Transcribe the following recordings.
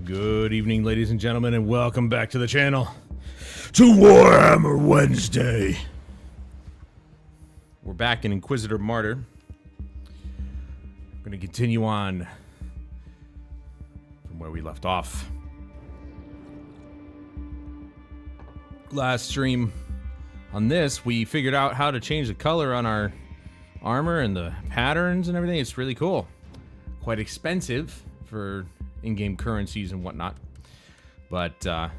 Good evening, ladies and gentlemen, and welcome back to the channel to Warhammer Wednesday. We're back in Inquisitor Martyr. We're going to continue on from where we left off. Last stream on this, we figured out how to change the color on our armor and the patterns and everything. It's really cool. Quite expensive for in-game currencies and whatnot, but I'm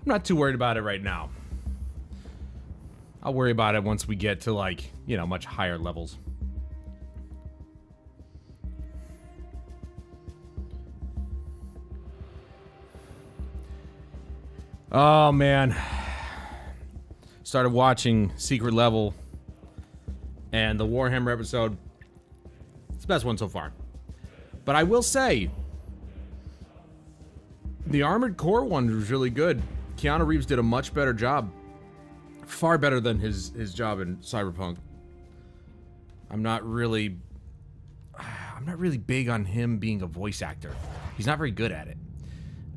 not too worried about it right now. I'll worry about it once we get to, like, you know, much higher levels. Oh man, started watching Secret Level and the Warhammer episode. It's the best one so far, but I will say the Armored Core one was really good. Keanu Reeves did a much better job. Far better than his job in Cyberpunk. I'm not really big on him being a voice actor. He's not very good at it.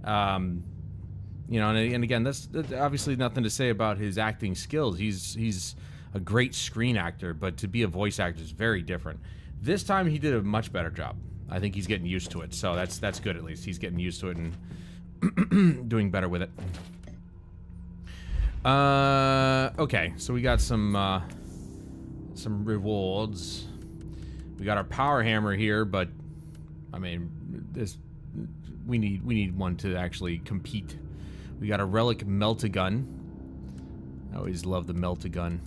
You know, and again, that's obviously nothing to say about his acting skills. He's a great screen actor, but to be a voice actor is very different. This time he did a much better job. I think he's getting used to it, so that's good. At least he's getting used to it and doing better with it. Okay, so we got some rewards. We got our power hammer here, but I mean, we need one to actually compete. We got a relic melt-a-gun. I always love the melt-a-gun.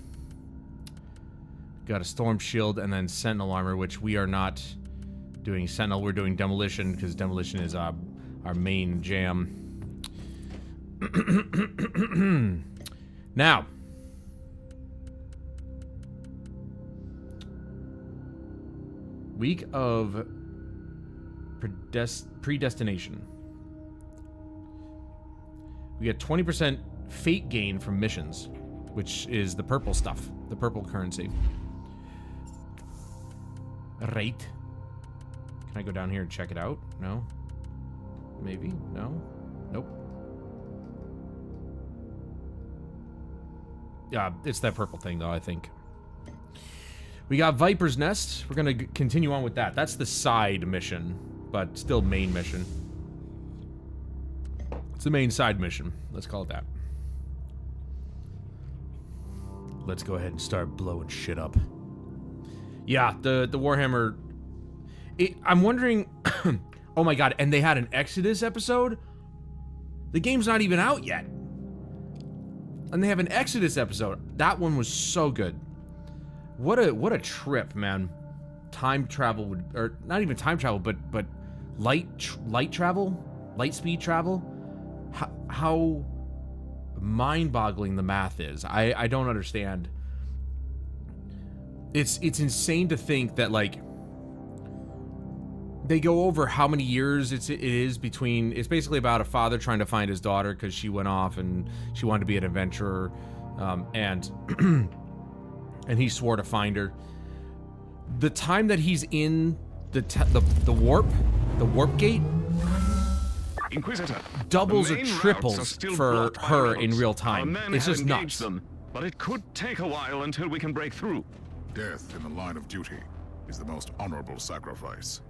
Got a storm shield and then sentinel armor, which we are not doing sentinel. We're doing demolition because demolition is our main jam. Now, week of predestination. We get 20% fate gain from missions, which is the purple stuff, the purple currency. Right. Can I go down here and check it out? No. Maybe? No? Nope. Yeah, it's that purple thing, though, I think. We got Viper's Nest. We're going to continue on with that. That's the side mission, but still main mission. It's the main side mission. Let's call it that. Let's go ahead and start blowing shit up. Yeah, the Warhammer... I'm wondering... Oh my god, and they had an Exodus episode? The game's not even out yet. And they have an Exodus episode. That one was so good. What a trip, man. Time travel would, or not even time travel, but light travel, light speed travel. How mind-boggling the math is. I don't understand. It's insane to think that, like, they go over how many years it is between. It's basically about a father trying to find his daughter because she went off and she wanted to be an adventurer, and and he swore to find her. The time that he's in the warp gate, Inquisitor, doubles or triples for her in real time. It's just nuts. Them, but it could take a while until we can break through. Death in the line of duty is the most honorable sacrifice.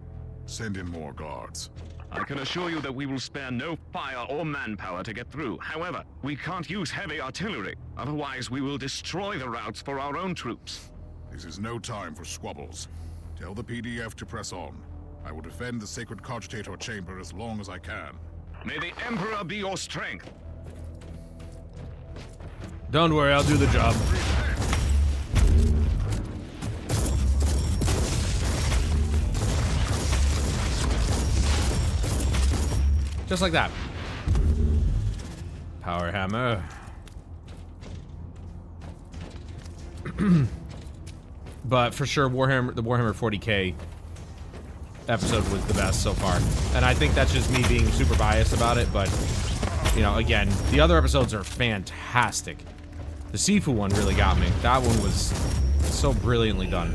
Send in more guards. I can assure you that we will spare no fire or manpower to get through. However, we can't use heavy artillery. Otherwise, we will destroy the routes for our own troops. This is no time for squabbles. Tell the PDF to press on. I will defend the sacred cogitator chamber as long as I can. May the Emperor be your strength. Don't worry, I'll do the job. Just like that. Power hammer. But for sure, the Warhammer 40K episode was the best so far. And I think that's just me being super biased about it, but, you know, again, the other episodes are fantastic. The Sifu one really got me. That one was so brilliantly done.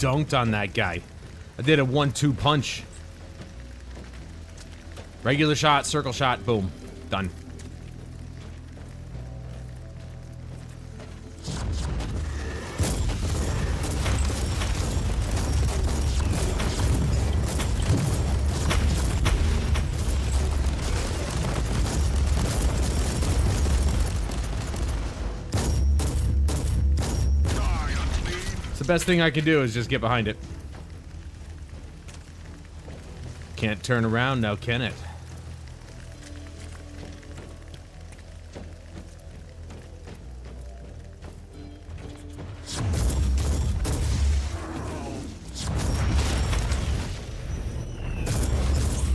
dunked on that guy. I did a 1-2 punch. Regular shot, circle shot, boom. Done. The best thing I can do is just get behind it. Can't turn around now, can it?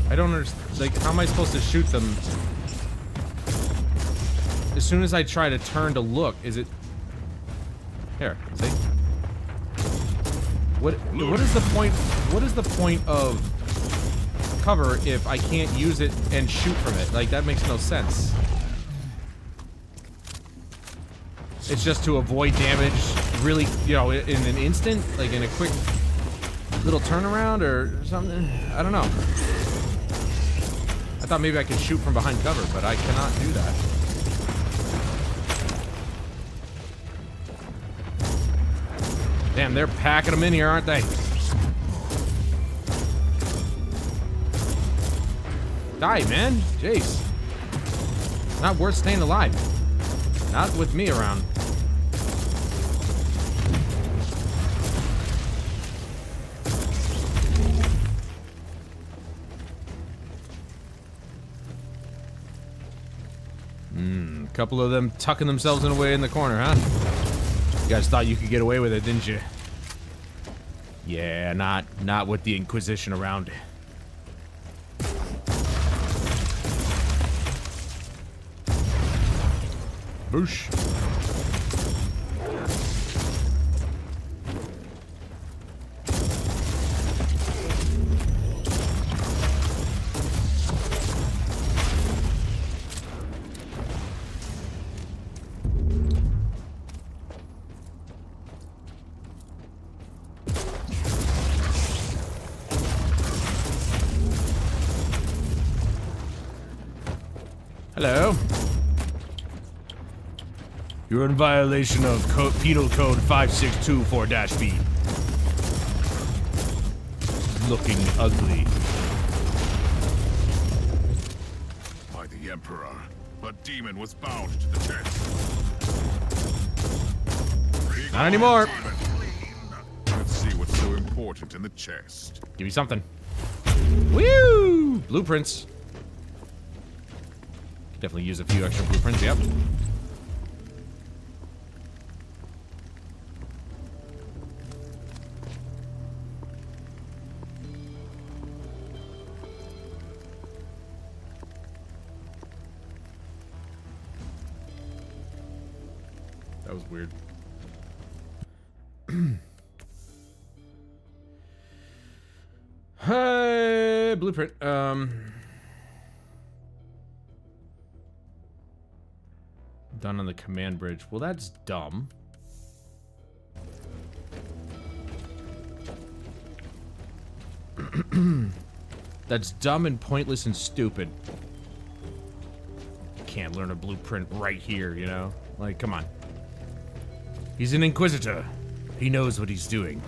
I don't understand. Like, how am I supposed to shoot them? As soon as I try to turn to look, is it... Here, see? What is the point? What is the point of cover if I can't use it and shoot from it? Like, that makes no sense. It's just to avoid damage, really, you know, in an instant, like in a quick little turnaround or something. I don't know. I thought maybe I could shoot from behind cover, but I cannot do that. Damn, they're packing them in here, aren't they? Die, man. Jeez. Not worth staying alive. Not with me around. A couple of them tucking themselves in away in the corner, huh? You guys thought you could get away with it, didn't you? Yeah, not with the Inquisition around. Boosh. Hello. You're in violation of Penal Code 5624-B. Looking ugly. By the Emperor, a demon was bound to the chest. Not anymore. Let's see what's so important in the chest. Give me something. Woo! Blueprints. Definitely use a few extra blueprints, yep. That was weird. Hey, blueprint. Done on the command bridge. Well, that's dumb. That's dumb and pointless and stupid. Can't learn a blueprint right here, you know? Like, come on. He's an Inquisitor. He knows what he's doing.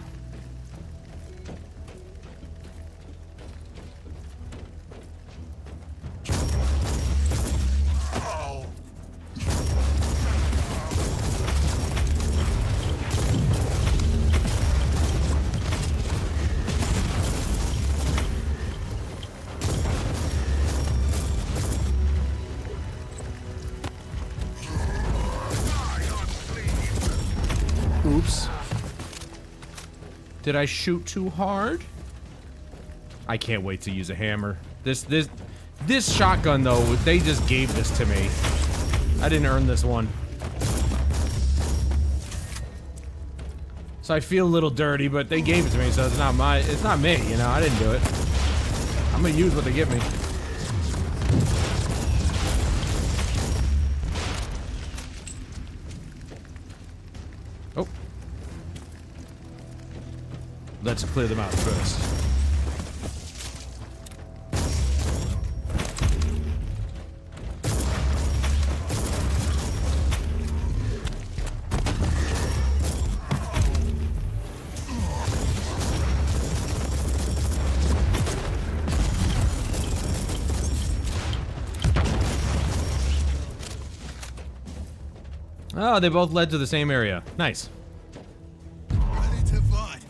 Oops. Did I shoot too hard? I can't wait to use a hammer. This shotgun though, they just gave this to me. I didn't earn this one. So I feel a little dirty, but they gave it to me, so it's not me, you know, I didn't do it. I'm gonna use what they give me. let's clear them out first. Oh, they both led to the same area. Nice. Ready to fight.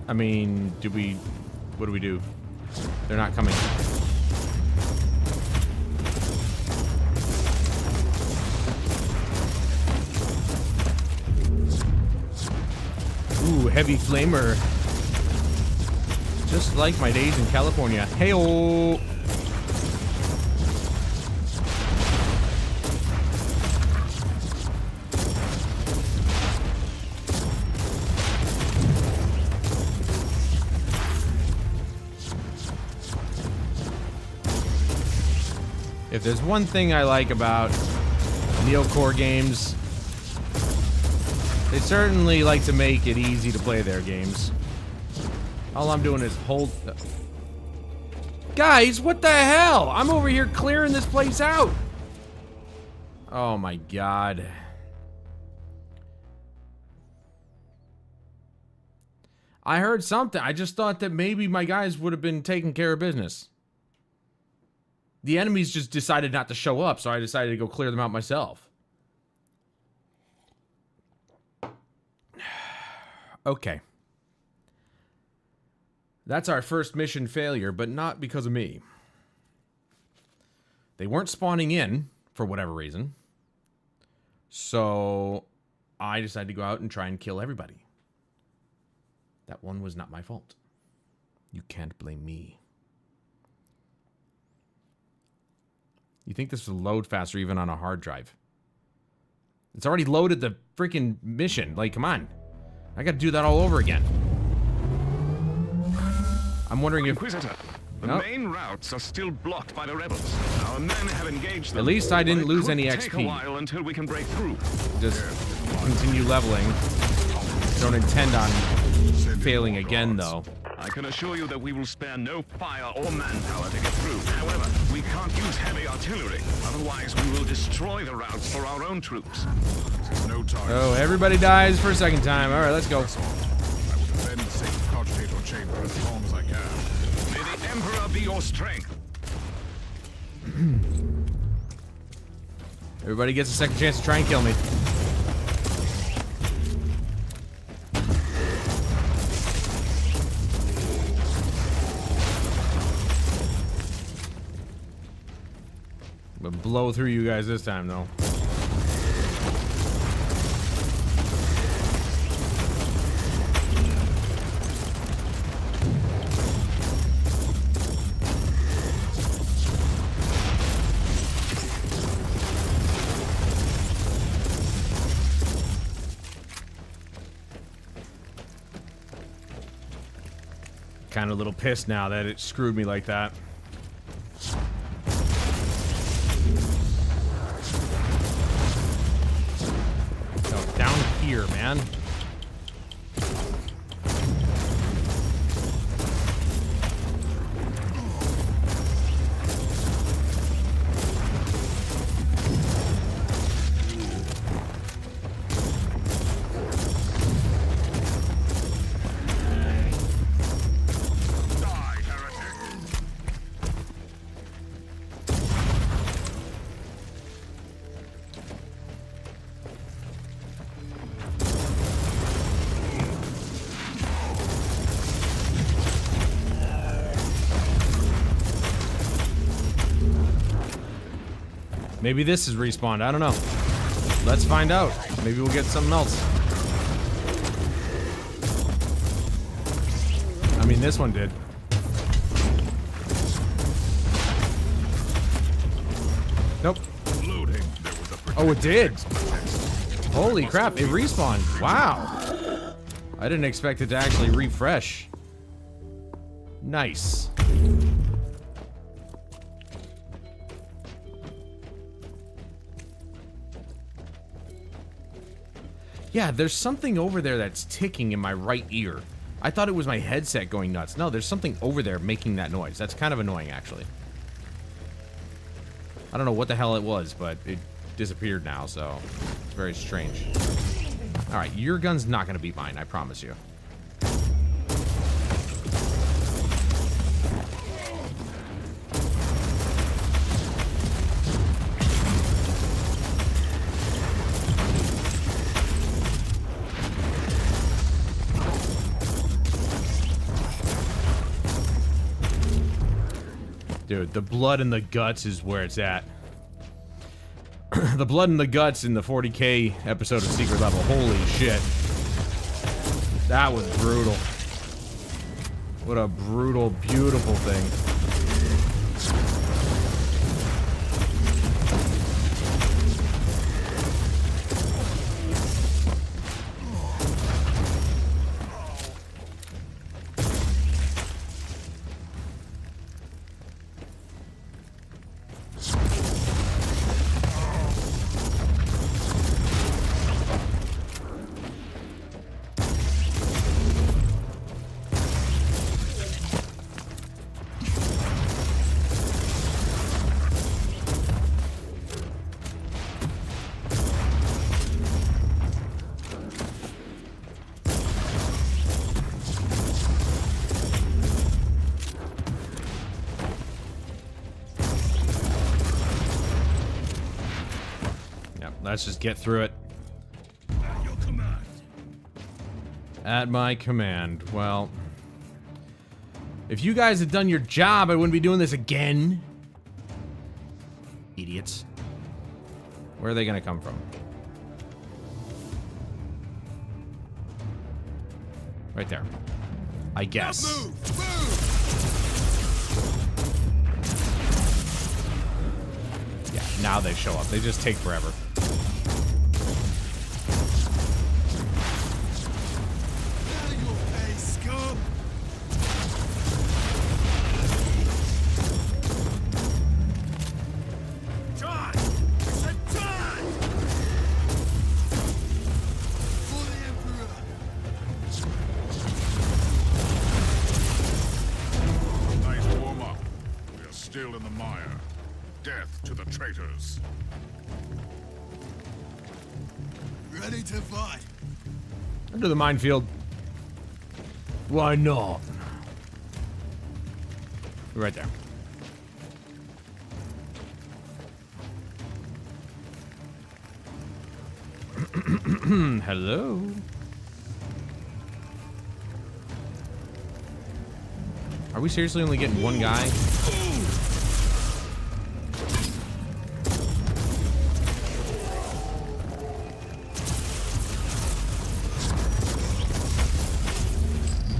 I mean, what do we do? They're not coming. Ooh, heavy flamer. Just like my days in California. Hey-oh! If there's one thing I like about Neocore games, they certainly like to make it easy to play their games. All I'm doing is hold... Guys, what the hell? I'm over here clearing this place out. Oh my god. I heard something. I just thought that maybe my guys would have been taking care of business. The enemies just decided not to show up, so I decided to go clear them out myself. Okay. That's our first mission failure, but not because of me. They weren't spawning in, for whatever reason. So, I decided to go out and try and kill everybody. That one was not my fault. You can't blame me. You think this will load faster even on a hard drive? It's already loaded the freaking mission. Like, come on. I gotta do that all over again. I'm wondering if... Inquisitor, the main routes are still blocked by the rebels. Our men have engaged them. At least I didn't lose any Take a XP. while until we can break through. Just continue leveling. Don't intend on failing again, though. I can assure you that we will spare no fire or manpower to get through. However, we can't use heavy artillery. Otherwise, we will destroy the routes for our own troops. No time. Oh, everybody dies for a second time. All right, let's go. I will defend the sacred cogitator chamber as long as I can. May the Emperor be your strength. Everybody gets a second chance to try and kill me. But blow through you guys this time, though. Kind of a little pissed now that it screwed me like that. Oh, down here, man. Maybe this is respawned. I don't know. Let's find out. Maybe we'll get something else. I mean, this one did. Nope. Oh, it did. Holy crap, it respawned. Wow. I didn't expect it to actually refresh. Nice. Yeah, there's something over there that's ticking in my right ear. I thought it was my headset going nuts. No, there's something over there making that noise. That's kind of annoying, actually. I don't know what the hell it was, but it disappeared now, so it's very strange. Alright, your gun's not going to beat mine, I promise you. Dude, the blood and the guts is where it's at. The blood and the guts in the 40K episode of Secret Level. Holy shit. That was brutal. What a brutal, beautiful thing. Let's just get through it. At your command. At my command. Well, if you guys had done your job, I wouldn't be doing this again. Idiots. Where are they gonna come from? Right there. I guess. Move! Yeah, now they show up. They just take forever. Still in the mire. Death to the traitors. Ready to fight. Under the minefield. Why not? Right there. Hello. Are we seriously only getting one guy?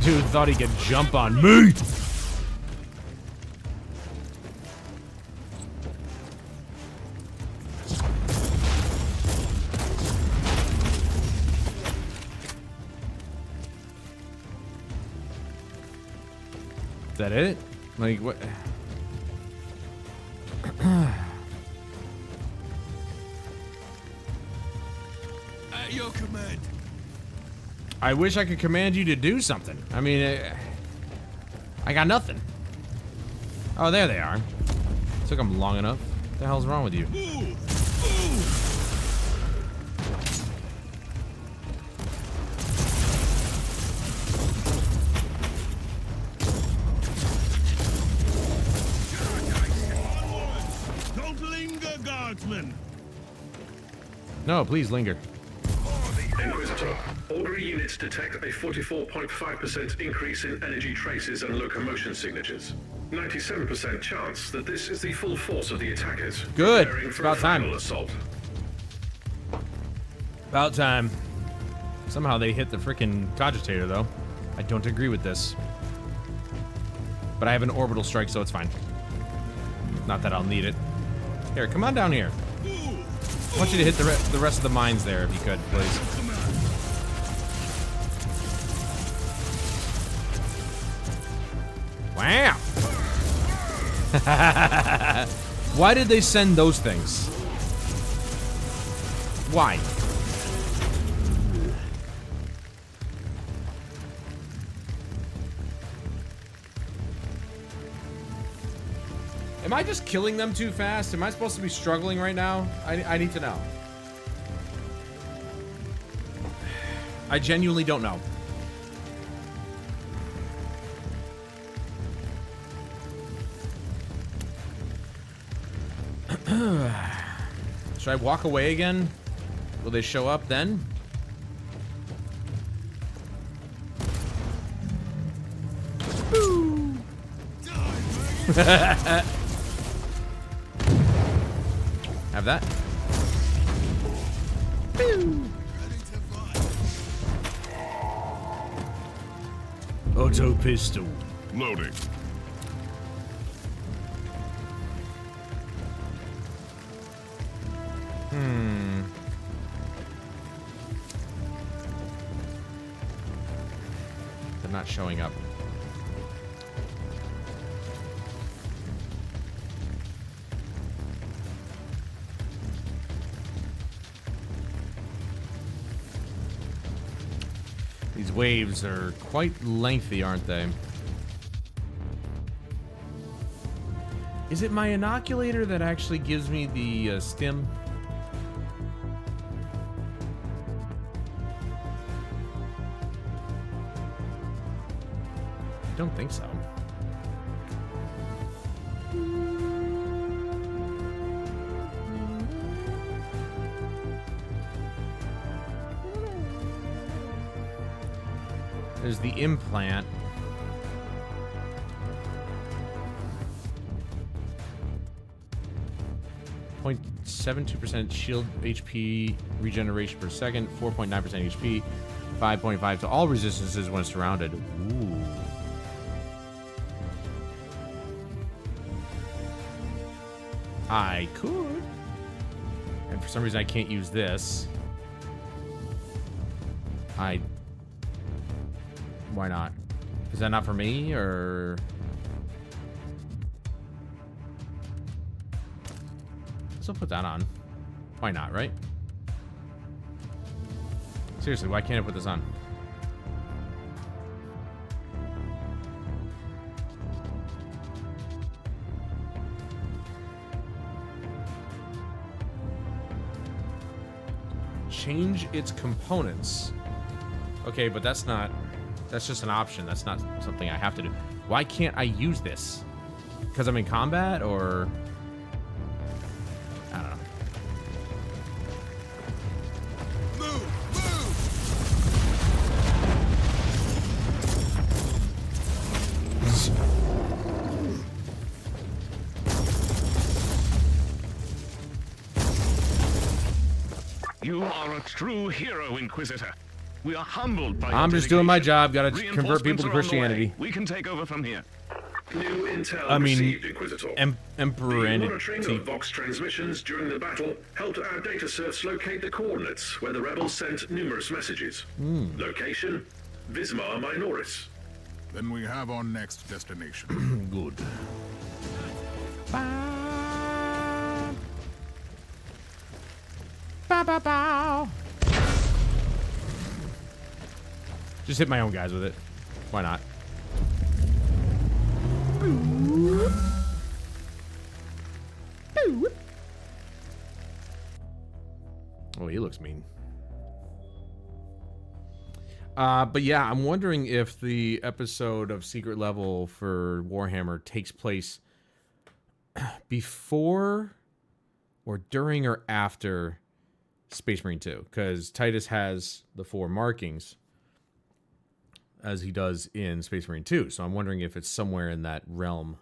Dude thought he could jump on me. Is that it? Like, what? At your command. I wish I could command you to do something. I mean, I got nothing. Oh, there they are. Took them long enough. What the hell's wrong with you? Don't linger, guardsmen. No, please linger. Inquisitor, augury units detect a 44.5% increase in energy traces and locomotion signatures. 97% chance that this is the full force of the attackers. Good. Preparing It's for about a time. final assault. About time. Somehow they hit the frickin' cogitator, though. I don't agree with this. But I have an orbital strike, so it's fine. Not that I'll need it. Here, come on down here. I want you to hit the rest of the mines there, if you could, please. Wow. Why did they send those things? Why? I just killing them too fast? Am I supposed to be struggling right now? I need to know. I genuinely don't know. Should I walk away again? Will they show up then? Have that. Auto pistol. Loading. They're not showing up. These waves are quite lengthy, aren't they? Is it my inoculator that actually gives me the stim? I don't think so. There's the implant. .72% shield HP regeneration per second, 4.9% HP, 5.5 to all resistances when surrounded. Ooh. I could. And for some reason I can't use this. Why not? Is that not for me, or... Let's put that on. Why not, right? Seriously, why can't I put this on? Change its components. Okay, but that's not... That's just an option. That's not something I have to do. Why can't I use this? Because I'm in combat, or... I don't know. You are a true hero, Inquisitor. We are humbled by I'm your just doing my dedication. job. Gotta convert Reinforcements people to are on the way. Christianity. We can take over from here. New intel I mean, received, Inquisitor. Emperor The and monitoring of Vox transmissions during the battle helped our data certs locate the coordinates where the rebels sent numerous messages. Location, Vismar Minoris. Then we have our next destination. good. Just hit my own guys with it. Why not? Oh, he looks mean. But yeah, I'm wondering if the episode of Secret Level for Warhammer takes place before or during or after Space Marine 2, because Titus has the 4 markings as he does in Space Marine 2, so I'm wondering if it's somewhere in that realm.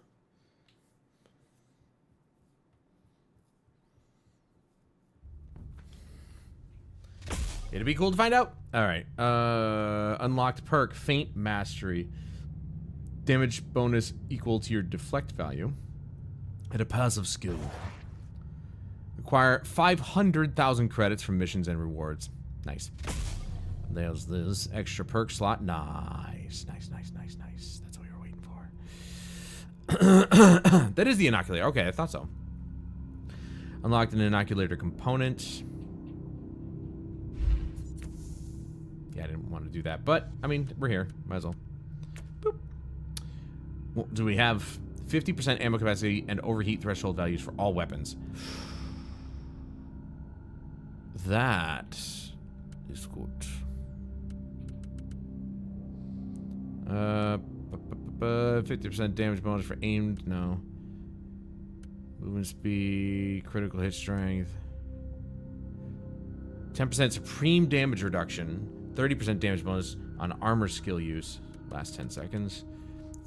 It'd be cool to find out. All right. Unlocked perk, Feint Mastery. Damage bonus equal to your deflect value. And a passive skill. Acquire 500,000 credits from missions and rewards. Nice. There's this extra perk slot. Nice. Nice, nice, nice, nice. That's what we were waiting for. That is the inoculator. Okay, I thought so. Unlocked an inoculator component. Yeah, I didn't want to do that, but I mean, we're here. Might as well. Boop. Well, do we have 50% ammo capacity and overheat threshold values for all weapons. That is good. 50% damage bonus for aimed. No. Movement speed, critical hit strength. 10% supreme damage reduction. 30% damage bonus on armor skill use. Last 10 seconds.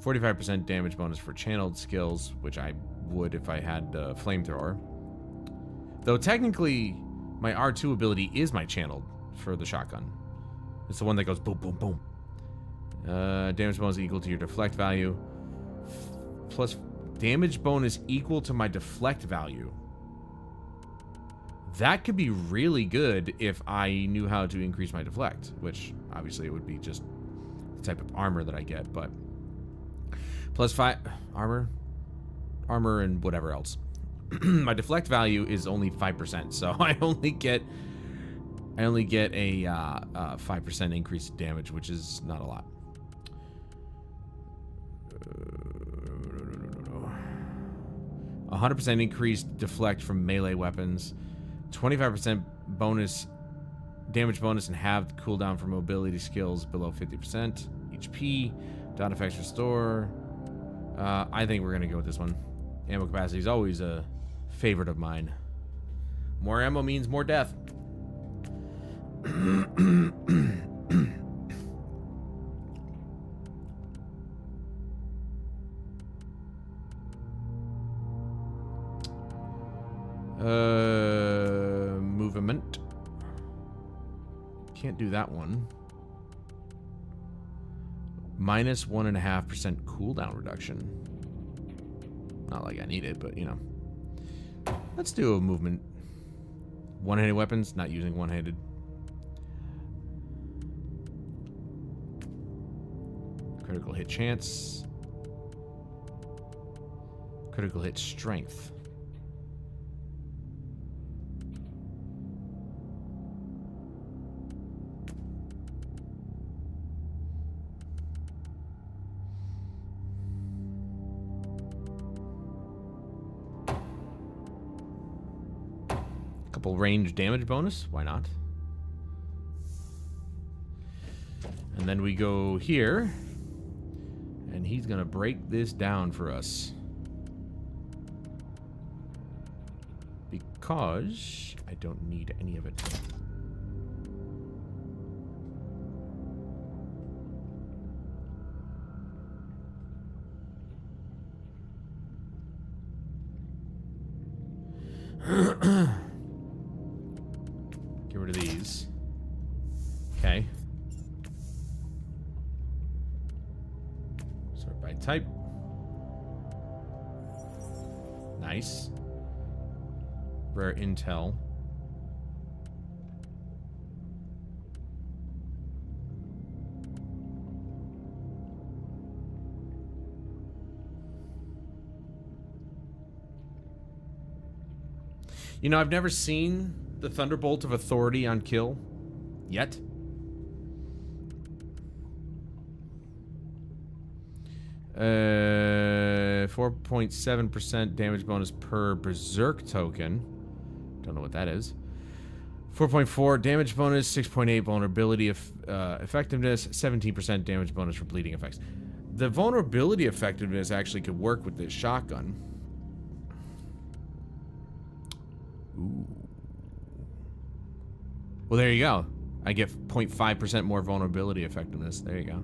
45% damage bonus for channeled skills, which I would if I had flamethrower. Though technically, my R2 ability is my channeled for the shotgun. It's the one that goes boom, boom, boom. Damage bonus equal to your deflect value. Plus damage bonus equal to my deflect value. That could be really good if I knew how to increase my deflect, which obviously it would be just the type of armor that I get, but plus 5 armor and whatever else. My deflect value is only 5%, so I only get a 5% increase in damage, which is not a lot. 100% increased deflect from melee weapons. 25% bonus damage bonus and halved cooldown for mobility skills below 50%. HP. Down effects restore. I think we're gonna go with this one. Ammo capacity is always a favorite of mine. More ammo means more death. Movement. Can't do that one. Minus 1.5% cooldown reduction. Not like I need it, but you know. Let's do a movement. One-handed weapons, not using one-handed. Critical hit chance. Critical hit strength. Couple range damage bonus, why not? And then we go here, and he's gonna break this down for us. Because I don't need any of it. Get rid of these. Okay. Sort by type. Nice. Rare intel. You know, I've never seen the Thunderbolt of Authority on kill yet. Uh, 4.7% damage bonus per Berserk token. Don't know what that is. 4.4 damage bonus, 6.8 vulnerability effectiveness, 17% damage bonus for bleeding effects. The vulnerability effectiveness actually could work with this shotgun. Ooh. Well, there you go. I get 0.5% more vulnerability effectiveness. There you go.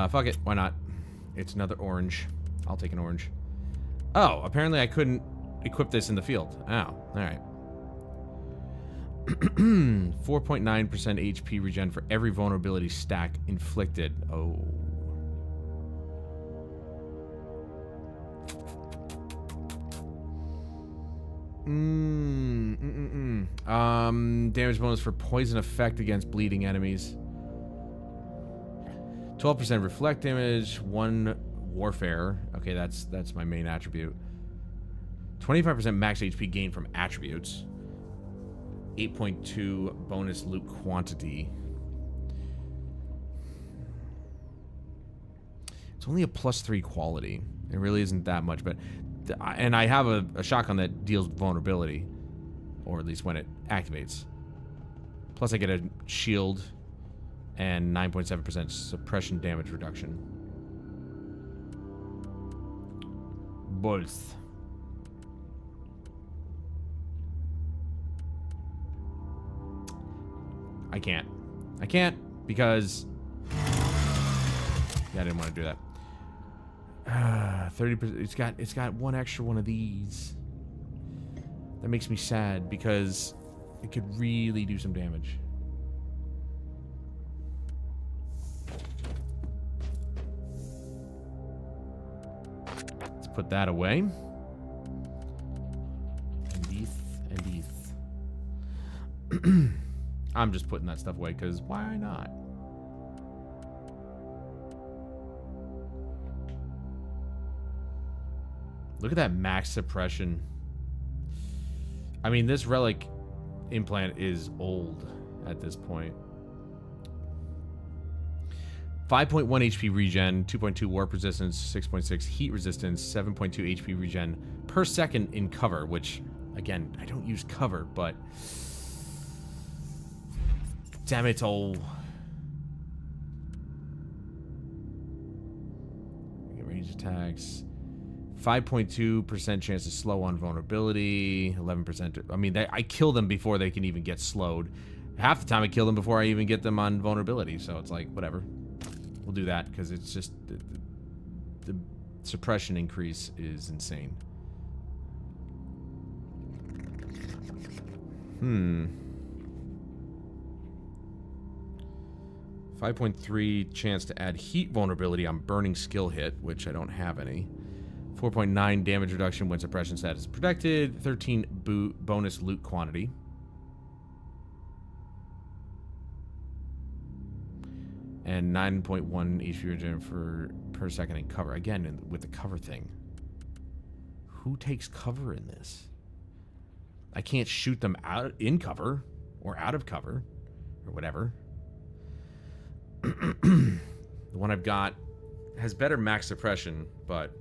Fuck it. Why not? It's another orange. I'll take an orange. Oh, apparently I couldn't equip this in the field. Oh, alright. 4.9% HP regen for every vulnerability stack inflicted. Oh. Damage bonus for poison effect against bleeding enemies. 12% reflect damage, 1 warfare. Okay, that's my main attribute. 25% max HP gain from attributes. 8.2 bonus loot quantity. It's only a +3 quality. It really isn't that much, but... And I have a shotgun that deals with vulnerability. Or at least when it activates. Plus I get a shield and 9.7% suppression damage reduction. Both. I can't. I can't because... Yeah, I didn't want to do that. 30%. It's got one extra one of these. That makes me sad because it could really do some damage. Let's put that away. And these. I'm just putting that stuff away because why not? Look at that max suppression. I mean, this relic implant is old at this point. 5.1 HP regen, 2.2 warp resistance, 6.6 heat resistance, 7.2 HP regen per second in cover, which, again, I don't use cover, but... Damn it all. Get range attacks. 5.2% chance to slow on vulnerability. 11%. I mean, I kill them before they can even get slowed. Half the time I kill them before I even get them on vulnerability. So it's like, whatever. We'll do that because it's just... The suppression increase is insane. 5.3 chance to add heat vulnerability on burning skill hit, which I don't have any. 4.9 damage reduction when suppression status is protected. 13 bonus loot quantity. And 9.1 HP regen per second in cover. Again, with the cover thing. Who takes cover in this? I can't shoot them out in cover or out of cover or whatever. The one I've got has better max suppression, but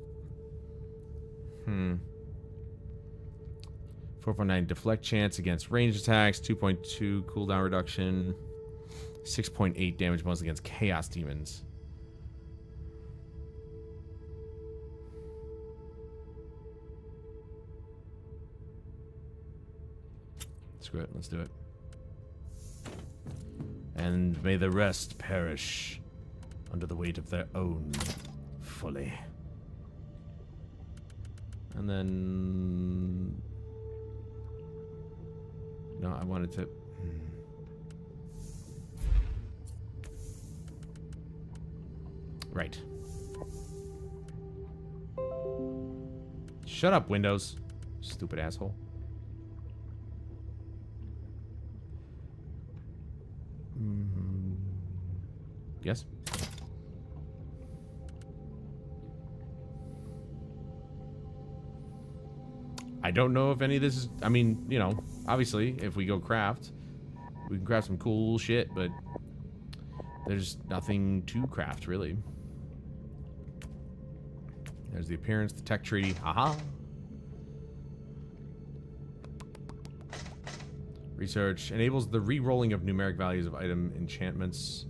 4.9 deflect chance against ranged attacks, 2.2 cooldown reduction, 6.8 damage bonus against chaos demons. Screw it, let's do it. And may the rest perish under the weight of their own folly. And then... No, I wanted to... Right. Shut up, Windows. Stupid asshole. Yes? I don't know if any of this is... I mean, you know, obviously, if we go craft, we can craft some cool shit, but there's nothing to craft, really. There's the appearance, the tech tree. Haha. Research enables the re-rolling of numeric values of item enchantments.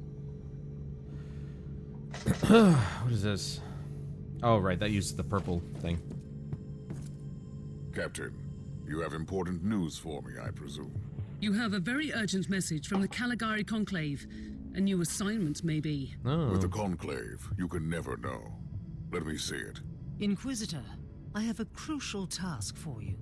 What is this? Oh, right, that uses the purple thing. Captain, you have important news for me, I presume. You have a very urgent message from the Caligari Conclave. A new assignment, maybe. Oh. With the Conclave, you can never know. Let me see it. Inquisitor, I have a crucial task for you.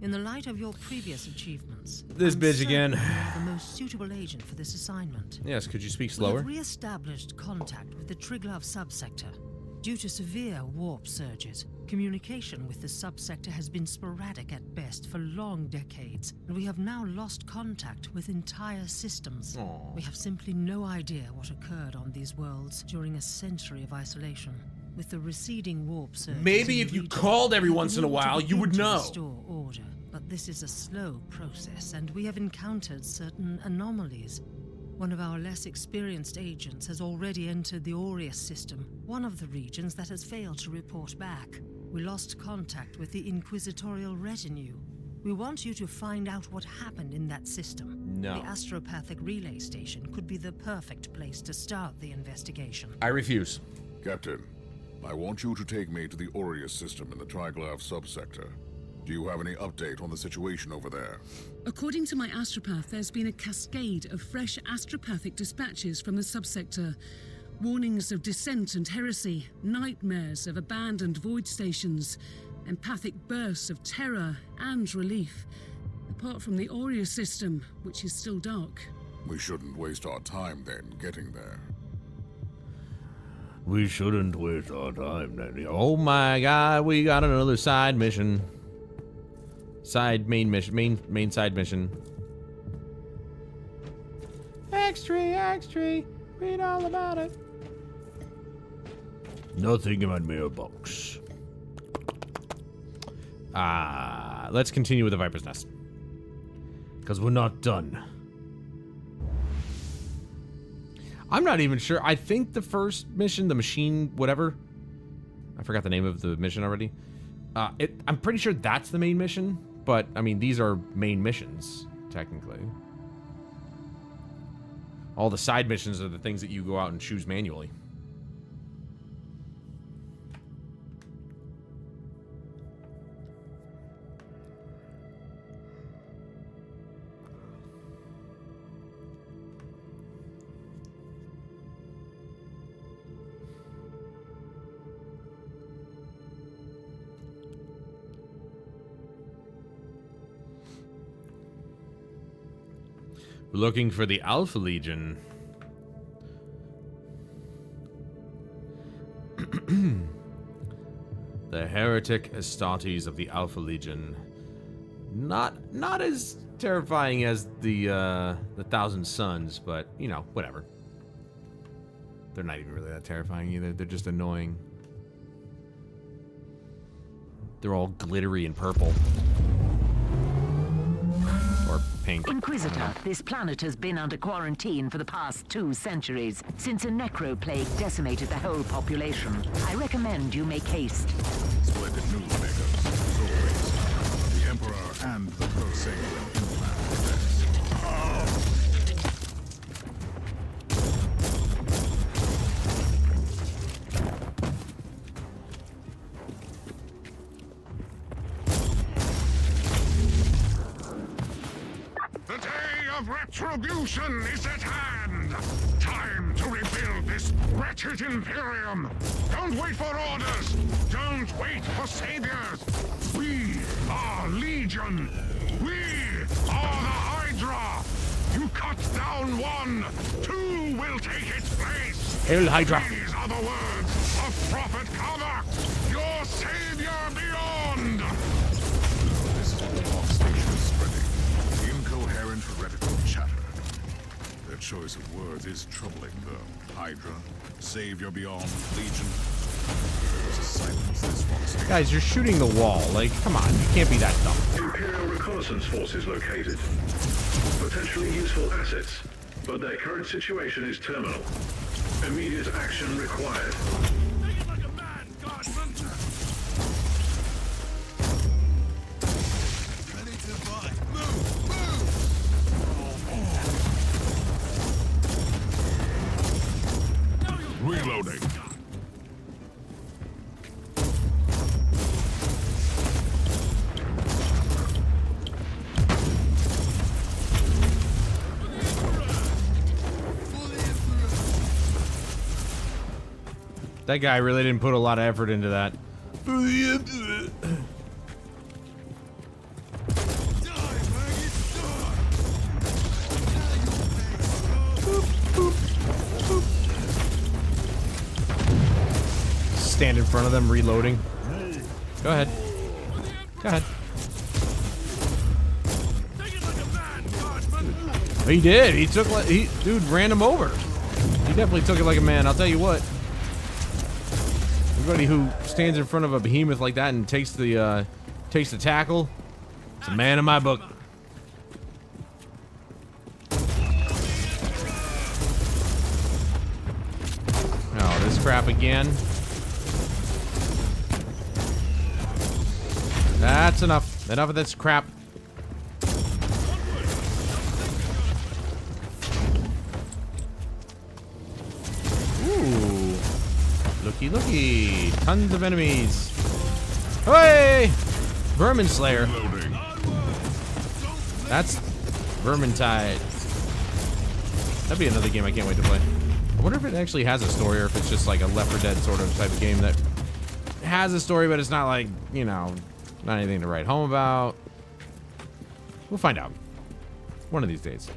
In the light of your previous achievements, This I'm bitch certain again. you are the most suitable agent for this assignment. Yes, could you speak We slower? have re-established contact with the Triglav subsector. Due to severe warp surges, communication with the subsector has been sporadic at best for long decades, and we have now lost contact with entire systems. Aww. We have simply no idea what occurred on these worlds during a century of isolation. With the receding warp surge, Maybe if you called every once in a while, you would know. Restore order, but this is a slow process, and we have encountered certain anomalies. One of our less experienced agents has already entered the Aureus system, one of the regions that has failed to report back. We lost contact with the Inquisitorial retinue. We want you to find out what happened in that system. No. The astropathic relay station could be the perfect place to start the investigation. I refuse. Captain, I want you to take me to the Aureus system in the Triglav subsector. Do you have any update on the situation over there? According to my astropath, there's been a cascade of fresh astropathic dispatches from the subsector. Warnings of dissent and heresy, nightmares of abandoned void stations, empathic bursts of terror and relief. Apart from the Aureus system, which is still dark. We shouldn't waste our time then getting there. We shouldn't waste our time then. Oh my god, we got another side mission. Main side mission. Extra, read all about it. Nothing in my mailbox. Let's continue with the Viper's Nest. Because we're not done. I'm not even sure. I think the first mission, the machine, whatever. I forgot the name of the mission already. I'm pretty sure that's the main mission. But, I mean, these are main missions, technically. All the side missions are the things that you go out and choose manually. We're looking for the Alpha Legion. The heretic Astartes of the Alpha Legion. Not as terrifying as the Thousand Suns, but you know, whatever. They're not even really that terrifying either. They're just annoying. They're all glittery and purple. Or pink. Inquisitor, this planet has been under quarantine for the past 2 centuries, since a necroplague decimated the whole population. I recommend you make haste. Splendid news makers, as always. The Emperor and the Prosaglian implant defense. The day of retribution is at hand! Time to rebuild this wretched Imperium! Don't wait for orders! Don't wait for saviors! We are Legion! We are the Hydra! You cut down one, 2 will take its place! Hail Hydra! These are the words of Prophet Kavak, your savior beyond! This is what the talk station is spreading. Incoherent heretical chatter. Their choice of words is troubling, though. Hydra, Savior Beyond, Legion. There's a silence this one station. Guys, you're shooting the wall. Like, come on, you can't be that dumb. Imperial reconnaissance forces located. Potentially useful assets, but their current situation is terminal. Immediate action required. Reloading. That guy really didn't put a lot of effort into that. Stand in front of them, reloading. Go ahead. Go ahead. He did. He took like dude ran him over. He definitely took it like a man. I'll tell you what. Everybody who stands in front of a behemoth like that and takes the tackle, it's a man in my book. crap again. That's enough. Enough of this crap. Ooh. Looky, looky. Tons of enemies. Hey! Vermin Slayer. That's Vermintide. That'd be another game I can't wait to play. I wonder if it actually has a story or if it's just like a Left 4 Dead sort of type of game that has a story, but it's not like, you know, not anything to write home about. We'll find out. One of these days.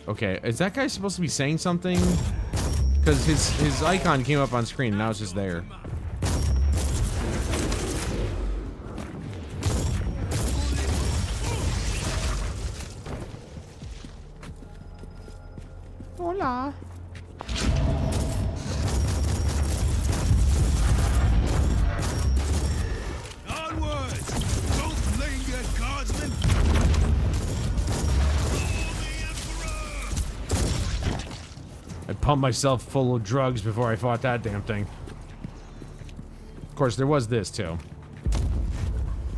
Okay, is that guy supposed to be saying something? Because his icon came up on screen, and now it's just there. Hola. Onwards! Don't linger, guardsmen! I pumped myself full of drugs before I fought that damn thing. Of course, there was this, too.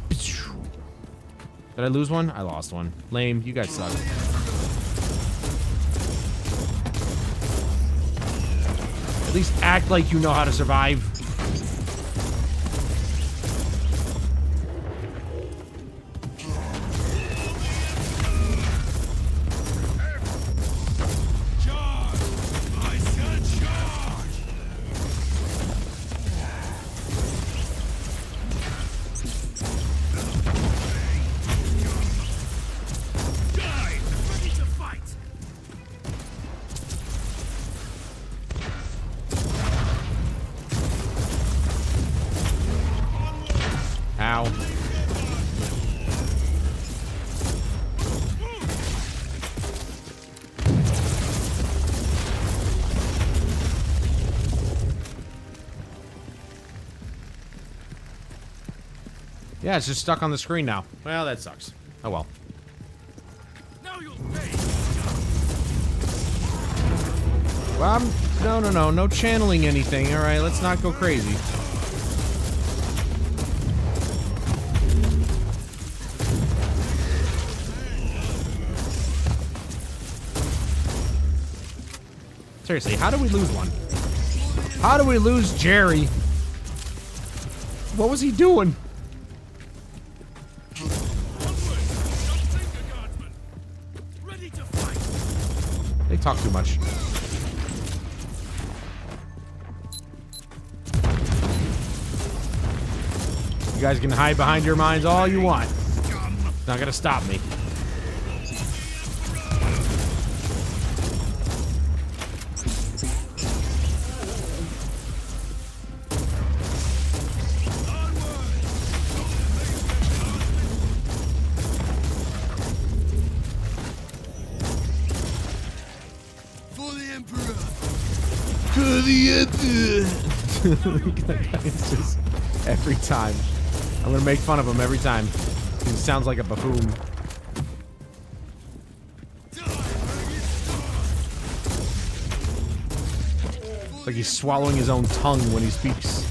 Did I lose one? I lost one. Lame. You guys suck. At least act like you know how to survive. Ow. Yeah, it's just stuck on the screen now. Well, that sucks. Oh well. Well, no channeling anything. All right, let's not go crazy. Seriously, how do we lose one? How do we lose Jerry? What was he doing? They talk too much. You guys can hide behind your minds all you want. It's not gonna stop me. It's just every time. I'm gonna make fun of him every time. He sounds like a buffoon. It's like he's swallowing his own tongue when he speaks.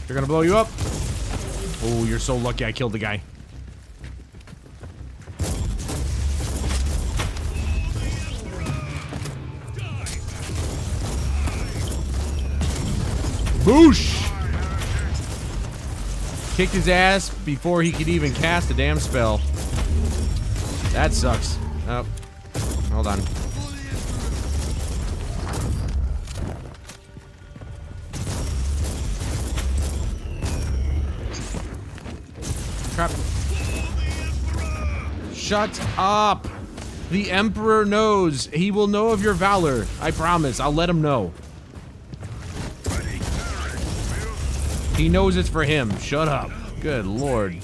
They're gonna blow you up. Oh, you're so lucky I killed the guy. Boosh! Kicked his ass before he could even cast a damn spell. That sucks. Oh, hold on. Crap. Shut up! The Emperor knows. He will know of your valor. I promise. I'll let him know. He knows it's for him. Shut up. Good lord. You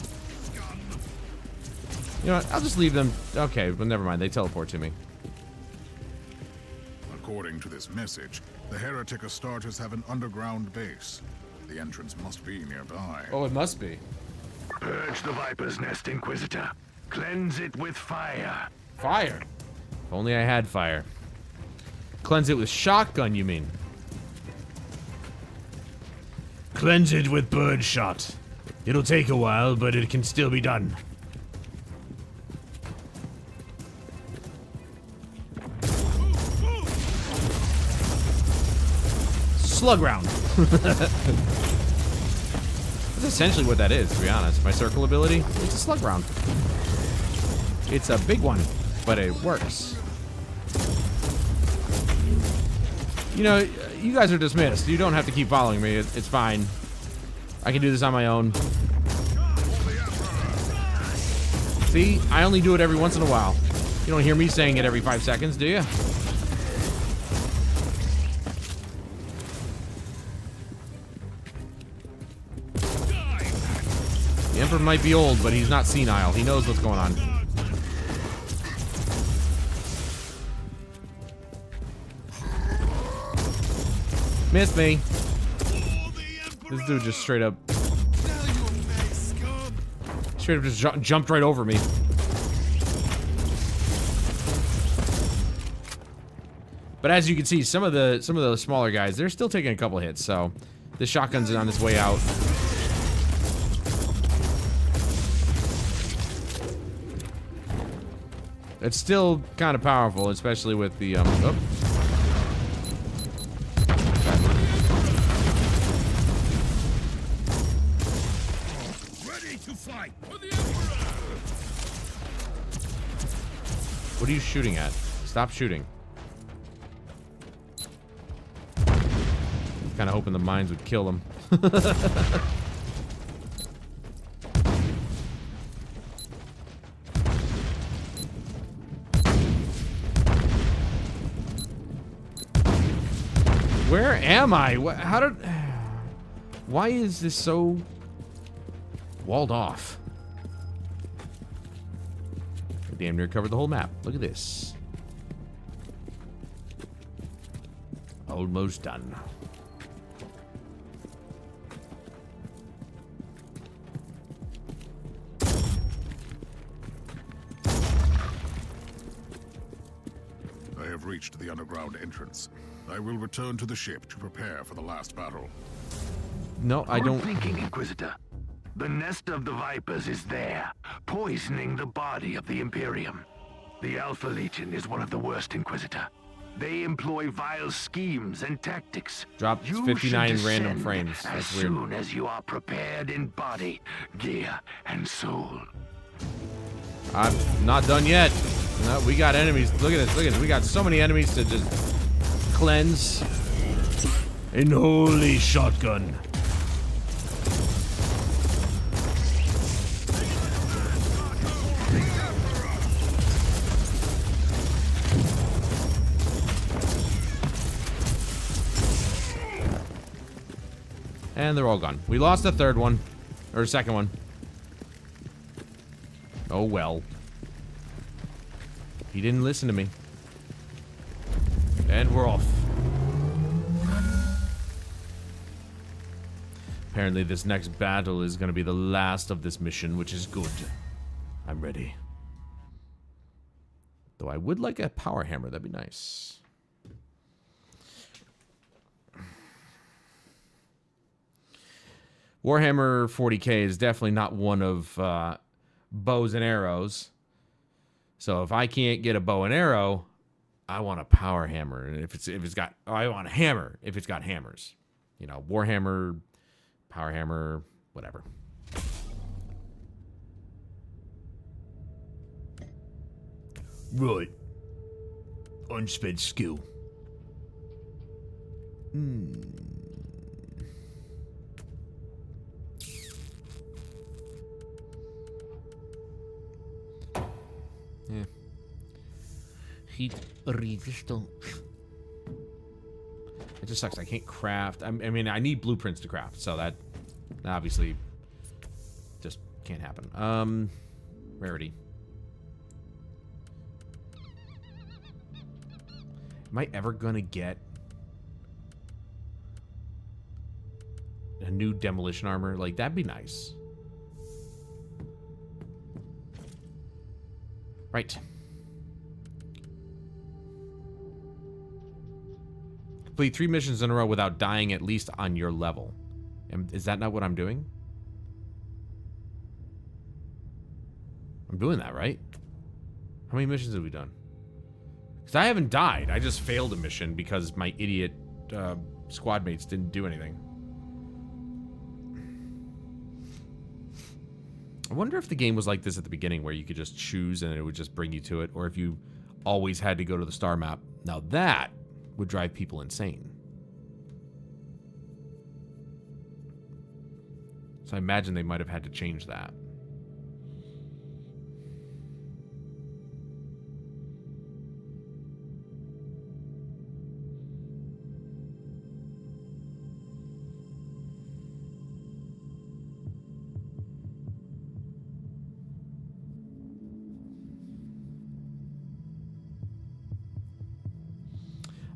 know what? I'll just leave them. Okay, but never mind. They teleport to me. According to this message, the heretic Astartes have an underground base. The entrance must be nearby. Oh, it must be. Purge the Viper's Nest, Inquisitor. Cleanse it with fire. Fire? If only I had fire. Cleanse it with shotgun, you mean? Cleanse it with bird shot. It'll take a while, but it can still be done. Slug round. That's essentially what that is, to be honest. My circle ability, it's a slug round. It's a big one, but it works. You know, you guys are dismissed. You don't have to keep following me. It's fine. I can do this on my own. See, I only do it every once in a while. You don't hear me saying it every 5 seconds, do you? The Emperor might be old, but he's not senile. He knows what's going on. Missed me. This dude just straight up just jumped right over me. But as you can see, some of the smaller guys, they're still taking a couple hits, so the shotgun's on its way out. It's still kind of powerful, especially with the oh. Ready to fight for the Emperor. What are you shooting at? Stop shooting. Kind of hoping the mines would kill him. Where am I? How did... Why is this so walled off? I damn near covered the whole map. Look at this. Almost done. I have reached the underground entrance. I will return to the ship to prepare for the last battle. No, I don't... Thinking, Inquisitor. The nest of the Vipers is there, poisoning the body of the Imperium. The Alpha Legion is one of the worst, Inquisitor. They employ vile schemes and tactics. Dropped 59 random frames. That's weird. As soon as you are prepared in body, gear, and soul. I'm not done yet. No, we got enemies. Look at this. Look at this. We got so many enemies to just cleanse. An holy shotgun. And they're all gone. We lost the third one. Or second one. Oh well. He didn't listen to me. And we're off. Apparently this next battle is going to be the last of this mission, which is good. I'm ready. Though I would like a power hammer. That'd be nice. Warhammer 40k is definitely not one of bows and arrows. So if I can't get a bow and arrow, I want a power hammer. And if it's got, oh, I want a hammer if it's got hammers. You know, Warhammer, power hammer, whatever. Right. Unspent skill. Yeah. Heat resistant. It just sucks. I can't craft. I mean, I need blueprints to craft, so that obviously just can't happen. Rarity. Am I ever gonna get a new demolition armor? Like, that'd be nice. Right. Complete 3 missions in a row without dying at least on your level. Is that not what I'm doing? I'm doing that, right? How many missions have we done? Because I haven't died. I just failed a mission because my idiot squad mates didn't do anything. I wonder if the game was like this at the beginning where you could just choose and it would just bring you to it, or if you always had to go to the star map. Now that would drive people insane. So I imagine they might have had to change that.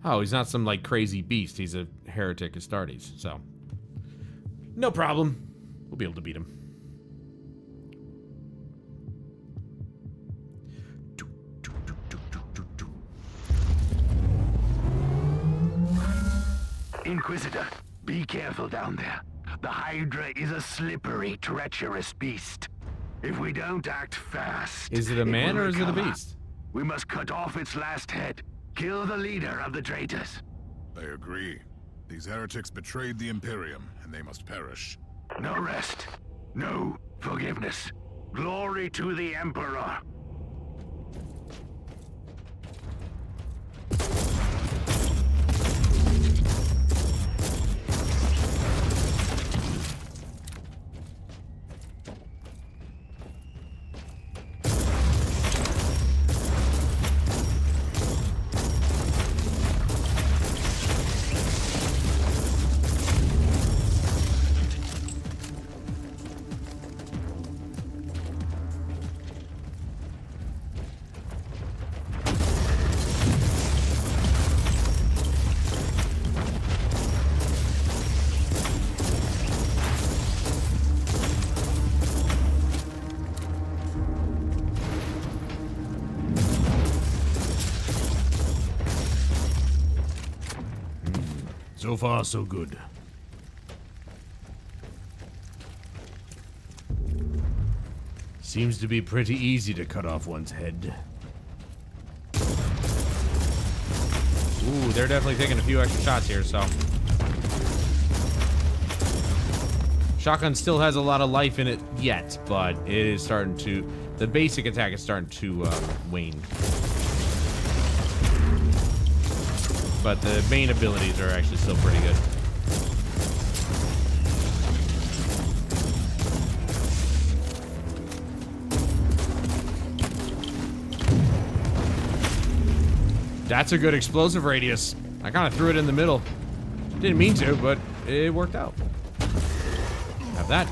Oh, he's not some, like, crazy beast. He's a heretic Astartes, so. No problem. We'll be able to beat him. Inquisitor, be careful down there. The Hydra is a slippery, treacherous beast. If we don't act fast... Is it a man or is it a beast? We must cut off its last head. Kill the leader of the traitors. I agree. These heretics betrayed the Imperium, and they must perish. No rest. No forgiveness. Glory to the Emperor. So far, so good. Seems to be pretty easy to cut off one's head. Ooh, they're definitely taking a few extra shots here, so. Shotgun still has a lot of life in it yet, but it is starting to... The basic attack is starting to wane. But the main abilities are actually still pretty good. That's a good explosive radius. I kind of threw it in the middle. Didn't mean to, but it worked out. Have that.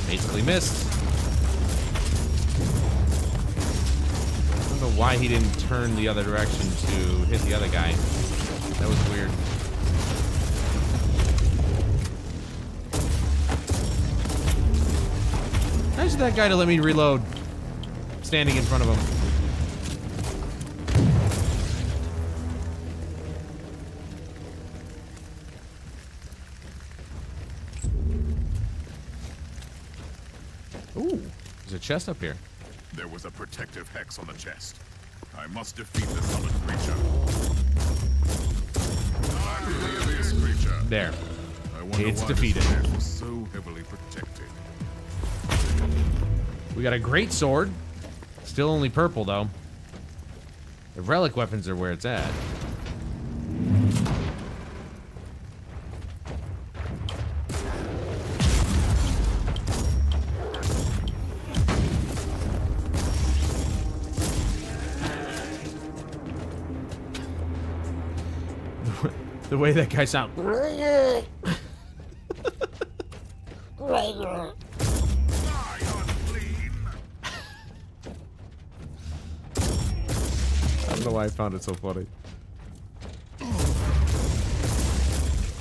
Basically missed. I don't know why he didn't turn the other direction to hit the other guy. That was weird. Nice of that guy to let me reload. Standing in front of him. Ooh, there's a chest up here. There was a protective hex on the chest. I must defeat the summoned creature. This creature. There. I wonder It's why defeated. This chest was so heavily protected. We got a great sword. Still only purple, though. The relic weapons are where it's at. The way that guy sounds. I don't know why I found it so funny.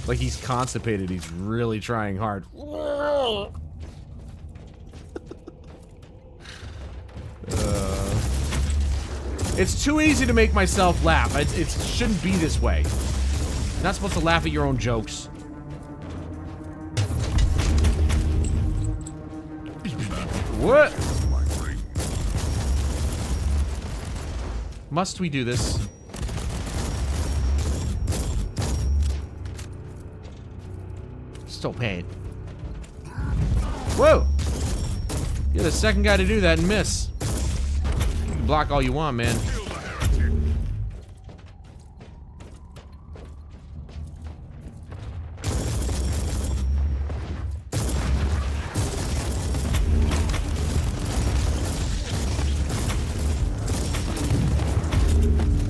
Like he's constipated, he's really trying hard. It's too easy to make myself laugh. It shouldn't be this way. You're not supposed to laugh at your own jokes. What? Must we do this? Still pain. Whoa! You're the second guy to do that and miss. You can block all you want, man.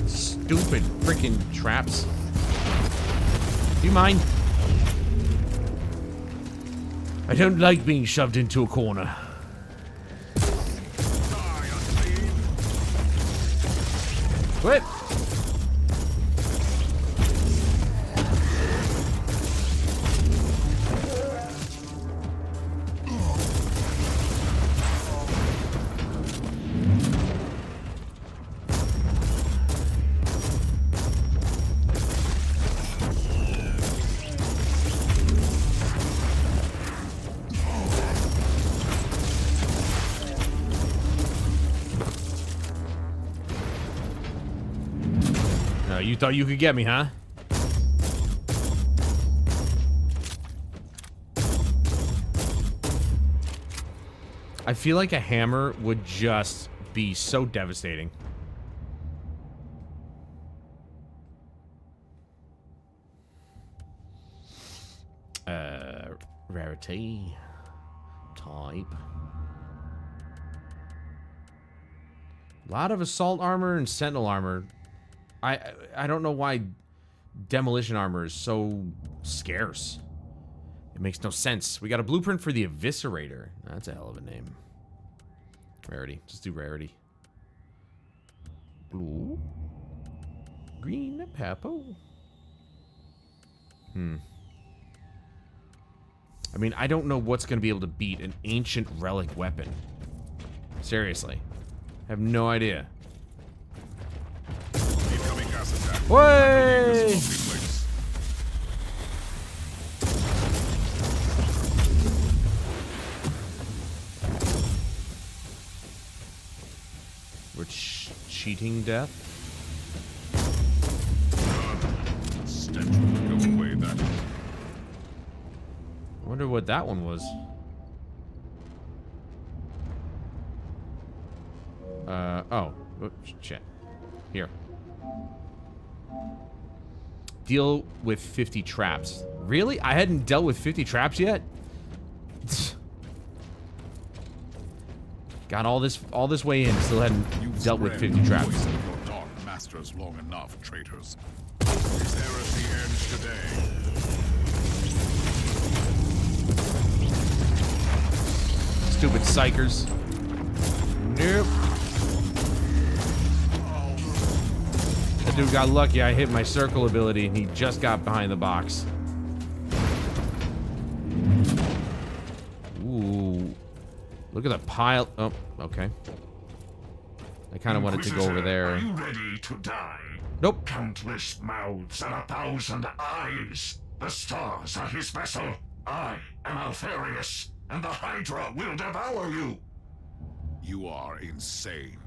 Stupid freaking traps. Do you mind? I don't like being shoved into a corner. What? You thought you could get me, huh? I feel like a hammer would just be so devastating. Rarity. Type. A lot of assault armor and sentinel armor. I don't know why demolition armor is so scarce. It makes no sense. We got a blueprint for the Eviscerator. That's a hell of a name. Rarity. Just do rarity. Blue. Green purple. I mean, I don't know what's going to be able to beat an ancient relic weapon. Seriously. I have no idea. Way! We're cheating death. Stench will go away, that. I wonder what that one was. Oh, shit. Here. Deal with 50 traps. Really? I hadn't dealt with 50 traps yet? Got all this way in, still hadn't dealt with 50 traps. Your dark masters long enough, traitors. Is heresy ends today? Stupid psychers. Nope. That dude got lucky. I hit my circle ability and he just got behind the box. Ooh. Look at the pile. Oh, okay. I kind of wanted to go over there. Are you ready to die? Nope. Countless mouths and 1,000 eyes. The stars are his vessel. I am Alfarius, and the Hydra will devour you. You are insane,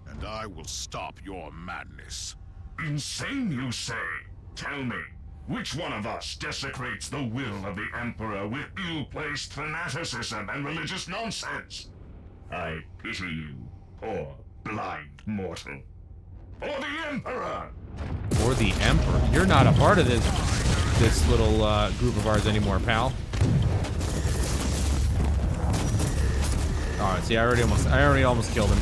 and I will stop your madness. Insane, you say? Tell me, which one of us desecrates the will of the Emperor with ill-placed fanaticism and religious nonsense? I pity you, poor blind mortal. For the Emperor! Or the Emperor. You're not a part of this little group of ours anymore, pal. Alright, see, I already almost killed him.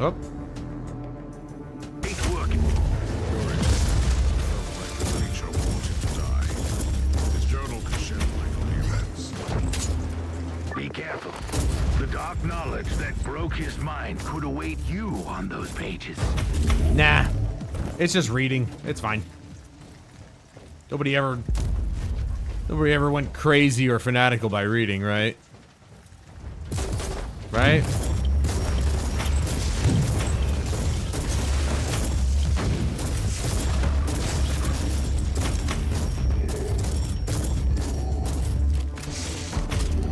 Oh. It's working. Felt like the creature wanted to die. His journal could shed light on the events. Be careful. The dark knowledge that broke his mind could await you on those pages. Nah. It's just reading. It's fine. Nobody ever went crazy or fanatical by reading, right? Right?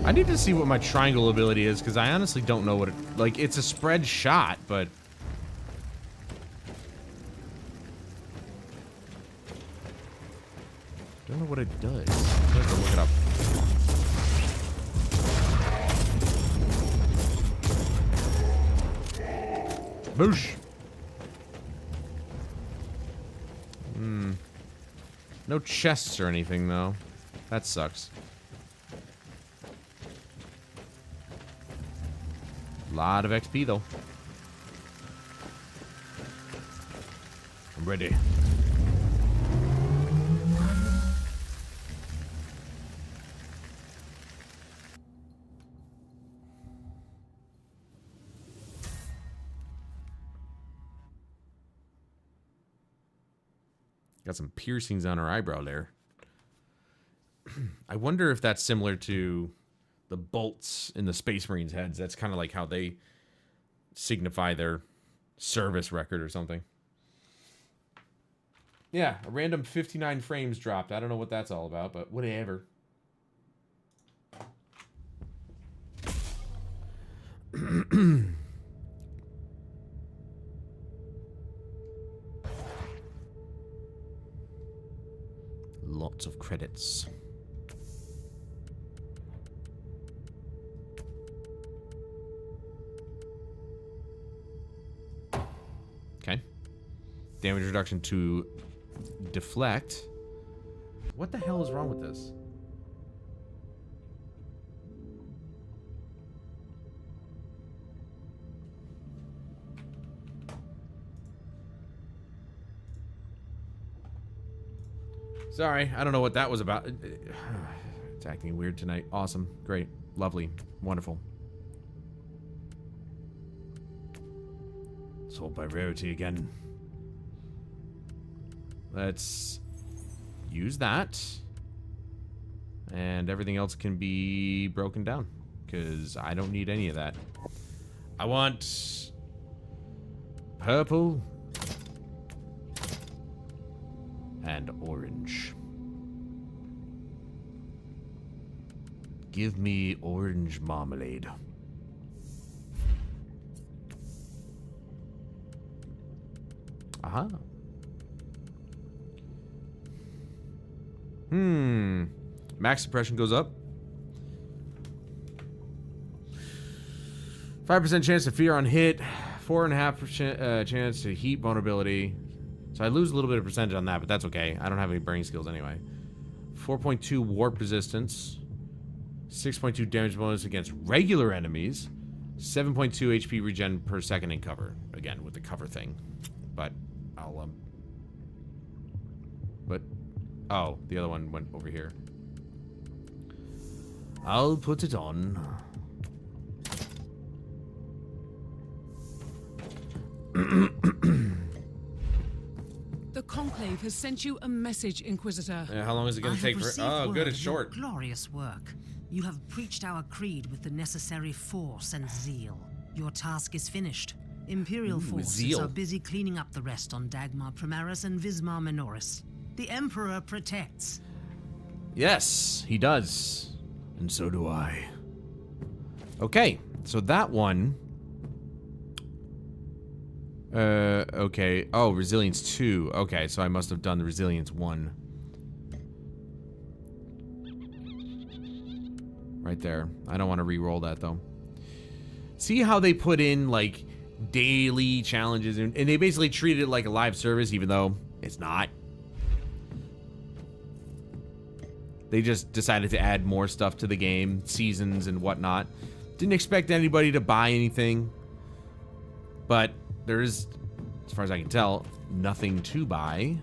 I need to see what my triangle ability is, because I honestly don't know what it... Like, it's a spread shot, but... Don't know what it does. I have to look it up. Boosh! No chests or anything, though. That sucks. Lot of XP, though. I'm ready. Got some piercings on her eyebrow there. I wonder if that's similar to the bolts in the Space Marines' heads. That's kind of like how they signify their service record or something. Yeah, a random 59 frames dropped. I don't know what that's all about, but whatever. Lots of credits. Okay. Damage reduction to deflect. What the hell is wrong with this? Sorry, I don't know what that was about. It's acting weird tonight. Awesome. Great. Lovely. Wonderful. Sold by Rarity again. Let's use that. And everything else can be broken down, because I don't need any of that. I want purple and orange. Give me orange marmalade. Aha. Max suppression goes up. 5% chance to fear on hit. 4.5% chance to heat vulnerability. So I lose a little bit of percentage on that, but that's okay. I don't have any burning skills anyway. 4.2 warp resistance. 6.2 damage bonus against regular enemies. 7.2 HP regen per second in cover. Again, with the cover thing. But I'll, oh, the other one went over here. I'll put it on. The Conclave has sent you a message, Inquisitor. How long is it going to take for... Oh, good, it's short. Glorious work. You have preached our creed with the necessary force and zeal. Your task is finished. Imperial forces zeal. are busy cleaning up the rest on Dagmar Primaris and Vismar Minoris. The Emperor protects. Yes, he does. And so do I. Okay, so that one... okay. Oh, Resilience 2. Okay, so I must have done the Resilience 1. Right there. I don't want to re-roll that, though. See how they put in, like, daily challenges, and they basically treat it like a live service, even though it's not. They just decided to add more stuff to the game, seasons and whatnot. Didn't expect anybody to buy anything. But there is, as far as I can tell, nothing to buy.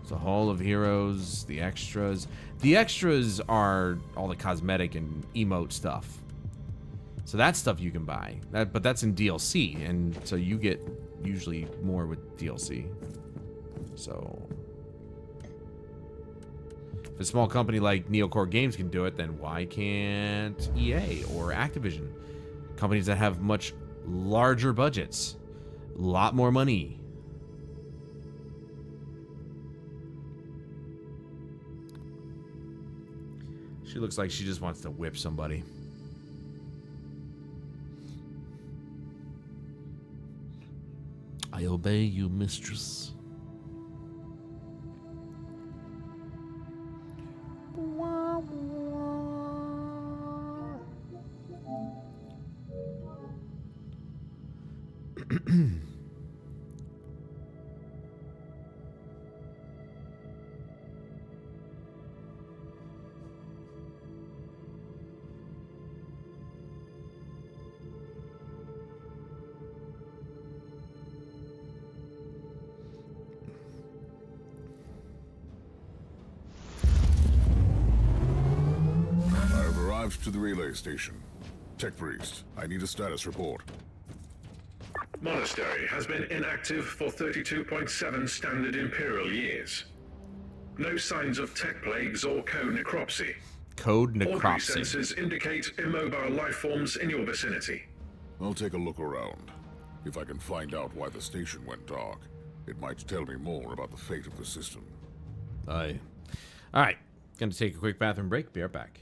It's a Hall of Heroes, the extras. The extras are all the cosmetic and emote stuff. So that stuff you can buy. But that's in DLC, and so you get usually more with DLC. So if a small company like Neocore Games can do it, then why can't EA or Activision? Companies that have much larger budgets, a lot more money. She looks like she just wants to whip somebody. I obey you, mistress. To the relay station. Tech Priest, I need a status report. Monastery has been inactive for 32.7 standard Imperial years. No signs of tech plagues or co-necropsy. Code Audrey necropsy. sensors indicate immobile life forms in your vicinity. I'll take a look around. If I can find out why the station went dark, it might tell me more about the fate of the system. Aye. Alright. Gonna take a quick bathroom break. Be right back.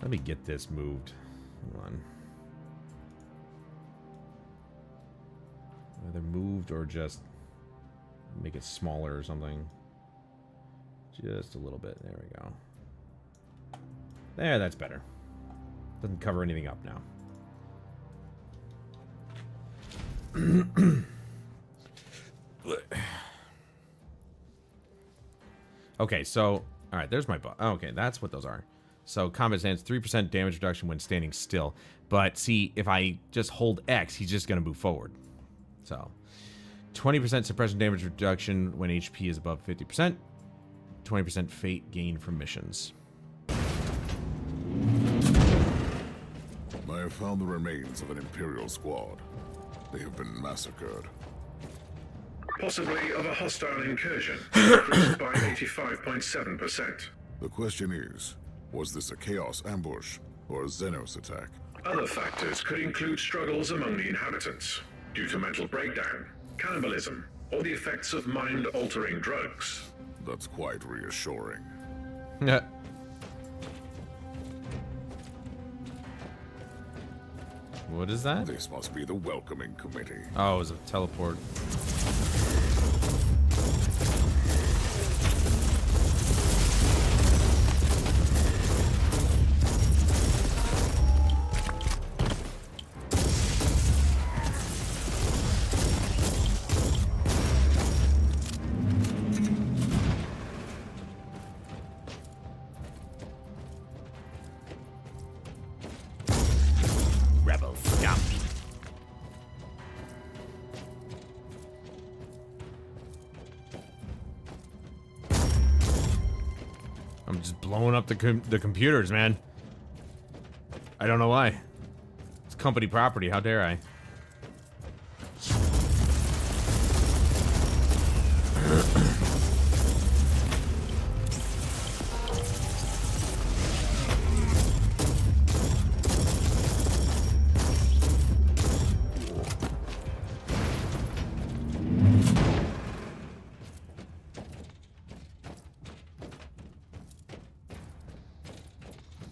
Let me get this moved. Hold on. Either moved or just make it smaller or something. Just a little bit. There we go. There, that's better. Doesn't cover anything up now. Okay, so... Alright, there's my... Okay, that's what those are. So combat stance, 3% damage reduction when standing still. But see, if I just hold X, he's just going to move forward. So 20% suppression damage reduction when HP is above 50%. 20% fate gain from missions. I have found the remains of an Imperial squad. They have been massacred. Possibly of a hostile incursion, increased by 85.7%. The question is, was this a Chaos ambush or a Xenos attack? Other factors could include struggles among the inhabitants, due to mental breakdown, cannibalism, or the effects of mind-altering drugs. That's quite reassuring. Yeah. What is that? This must be the welcoming committee. Oh, it was a teleport. Rebel scum. I'm just blowing up the computers, man. I don't know why. It's company property. How dare I?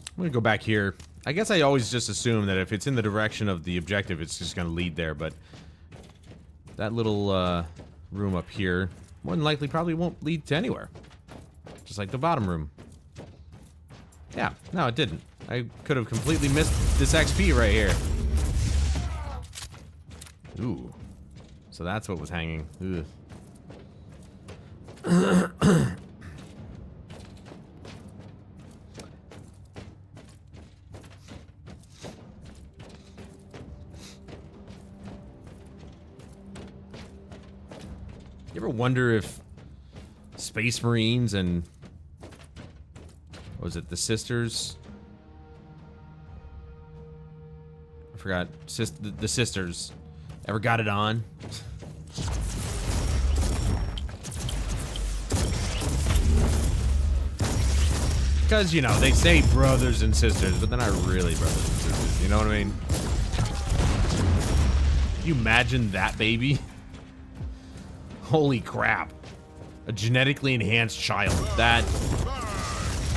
I'm gonna go back here. I guess I always just assume that if it's in the direction of the objective, it's just gonna lead there, but that little room up here, more than likely, probably won't lead to anywhere. Just like the bottom room. Yeah, no, it didn't. I could have completely missed this XP right here. Ooh. So that's what was hanging. Ugh. You ever wonder if Space Marines and what was it, the sisters? I forgot. The sisters ever got it on? Because, you know, they say brothers and sisters, but they're not really brothers and sisters. You know what I mean? Can you imagine that baby? Holy crap. A genetically enhanced child. That...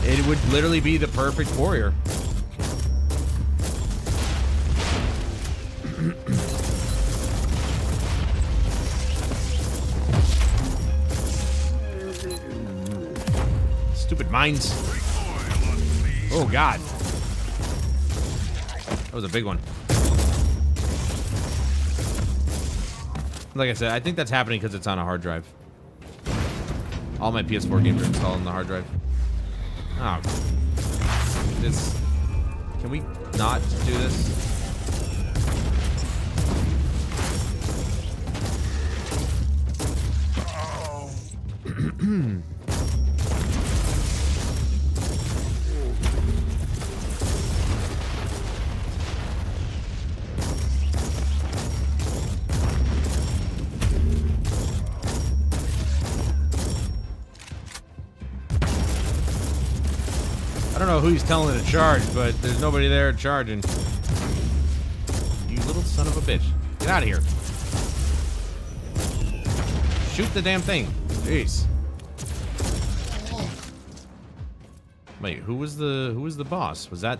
It would literally be the perfect warrior. Stupid mines. Oh, God. That was a big one. Like I said, I think that's happening because it's on a hard drive. All my PS4 games are installed on the hard drive. Oh. This... Can we not do this? I don't know who he's telling to charge, but there's nobody there charging. You little son of a bitch. Get out of here. Shoot the damn thing. Jeez. Wait, who was the boss? Was it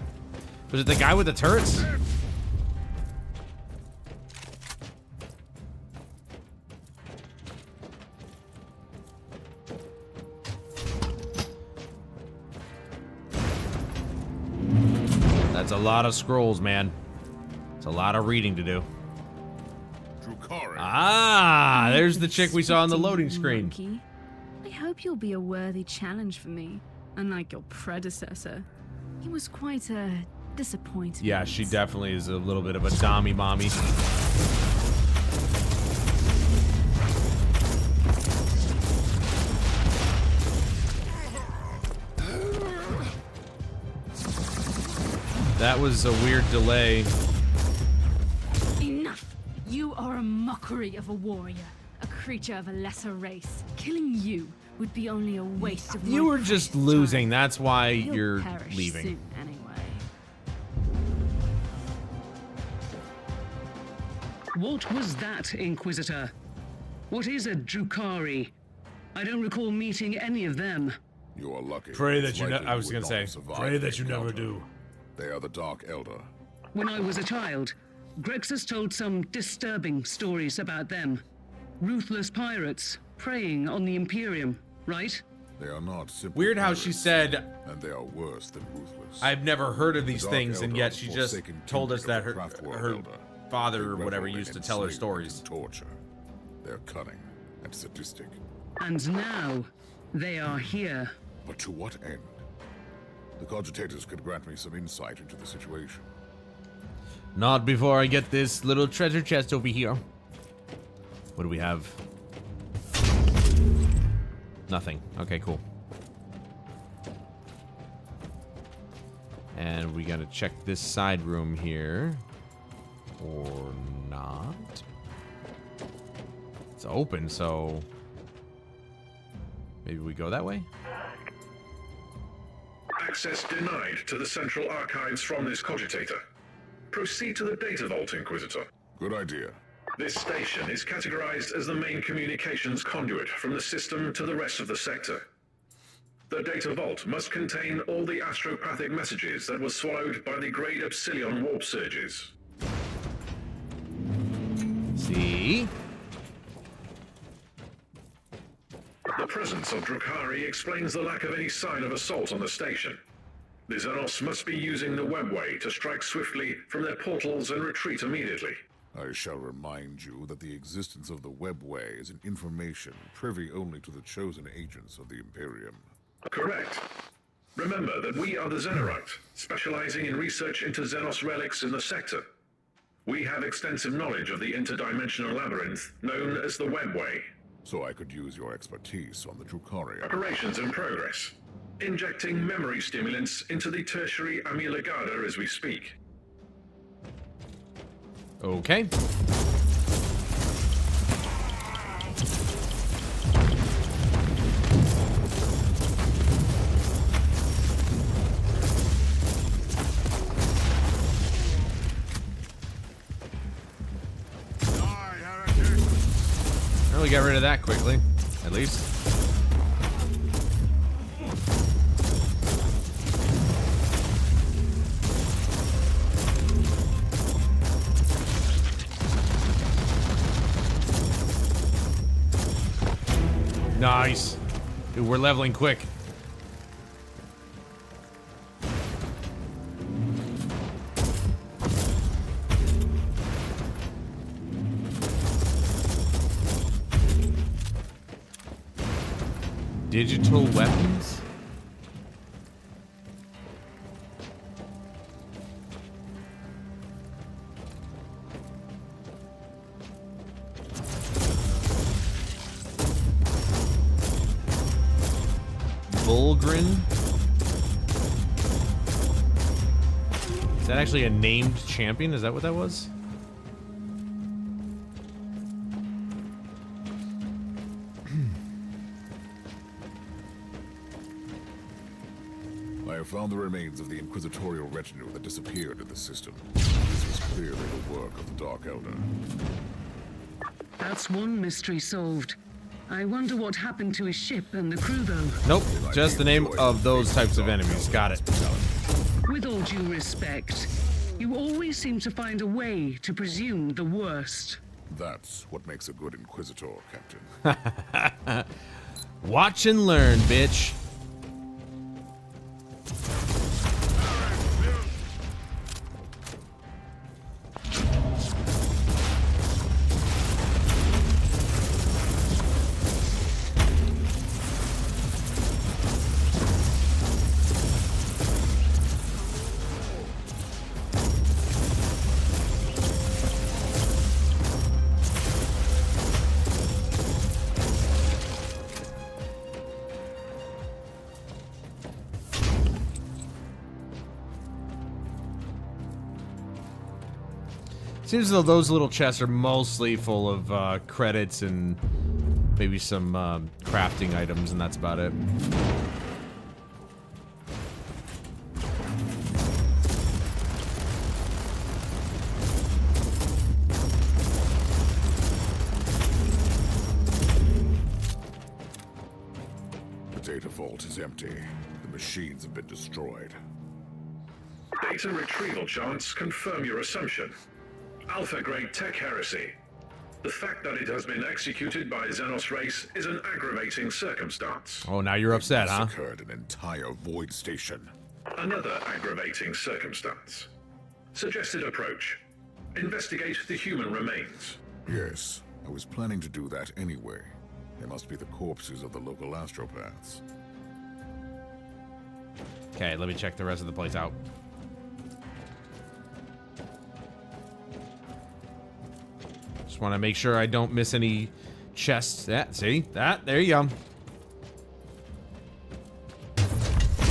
the guy with the turrets? That's a lot of scrolls, man. It's a lot of reading to do. Ah, there's the chick we saw on the loading screen. Monkey. I hope you'll be a worthy challenge for me, unlike your predecessor. He was quite a disappointment. Yeah, she definitely is a little bit of a dommy mommy. That was a weird delay. Enough! You are a mockery of a warrior, a creature of a lesser race. Killing you would be only a waste of You my were just precious losing. time. That's why You'll you're perish leaving. soon anyway. What was that, Inquisitor? What is a Drukhari? I don't recall meeting any of them. You are lucky. Pray that It's you likely I was would gonna not say, survive pray that the you never encounter. do. They are the Dark Elder. When I was a child, Grexus told some disturbing stories about them. Ruthless pirates preying on the Imperium, right? They are not simple. Weird how she pirates, said, and they are worse than ruthless. I've never heard of these The Dark things, and Elder yet of she the just Forsaken told us Kingdom that of the Craftworld her Elder. father They or whatever revel in used to tell her enslavement stories. and torture. They're cunning and sadistic. And now, they are here. But to what end? The cogitators could grant me some insight into the situation. Not before I get this little treasure chest over here. What do we have? Nothing. Okay, cool. And we gotta check this side room here. Or not. It's open, so... maybe we go that way? Access denied to the central archives from this cogitator. Proceed to the data vault, Inquisitor. Good idea. This station is categorized as the main communications conduit from the system to the rest of the sector. The data vault must contain all the astropathic messages that were swallowed by the Grade Epsilon warp surges. See? The presence of Drukhari explains the lack of any sign of assault on the station. The Xenos must be using the webway to strike swiftly from their portals and retreat immediately. I shall remind you that the existence of the webway is an information privy only to the chosen agents of the Imperium. Correct. Remember that we are the Xenorite, specializing in research into Xenos relics in the sector. We have extensive knowledge of the interdimensional labyrinth known as the webway. So I could use your expertise on the Drukhari. Operations in progress. Injecting memory stimulants into the tertiary amyloid as we speak. Okay. Well, we got rid of that quickly, at least. Nice. Dude, we're leveling quick. Digital weapons? Bulgrin? Is that actually a named champion? Is that what that was? I have found the remains of the inquisitorial retinue that disappeared in the system. This was clearly the work of the Dark Elder. That's one mystery solved. I wonder what happened to his ship and the crew, though. Nope, just the name of those types of enemies. Got it. With all due respect, you always seem to find a way to presume the worst. That's what makes a good Inquisitor, Captain. Watch and learn, bitch. Seems as though those little chests are mostly full of credits and maybe some crafting items, and that's about it. The data vault is empty. The machines have been destroyed. Data retrieval charts confirm your assumption. Alpha-grade tech heresy. The fact that it has been executed by Xenos race is an aggravating circumstance. Oh, now you're upset, huh? Massacred an entire void station. Another aggravating circumstance. Suggested approach. Investigate the human remains. Yes, I was planning to do that anyway. They must be the corpses of the local astropaths. Okay, let me check the rest of the place out. Just want to make sure I don't miss any chests. That, see? That, there you go.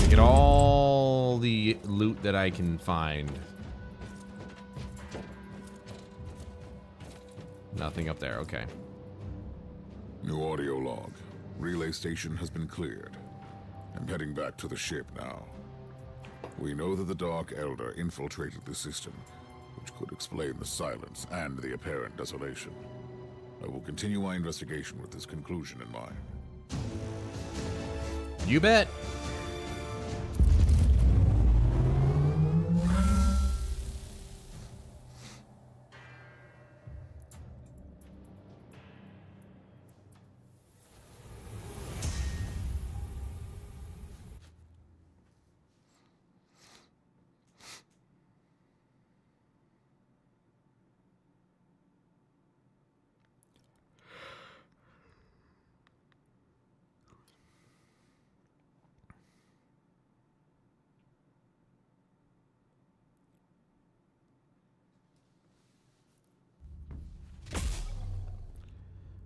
Get all the loot that I can find. Nothing up there, okay. New audio log. Relay station has been cleared. I'm heading back to the ship now. We know that the Dark Elder infiltrated the system, which could explain the silence and the apparent desolation. I will continue my investigation with this conclusion in mind. You bet.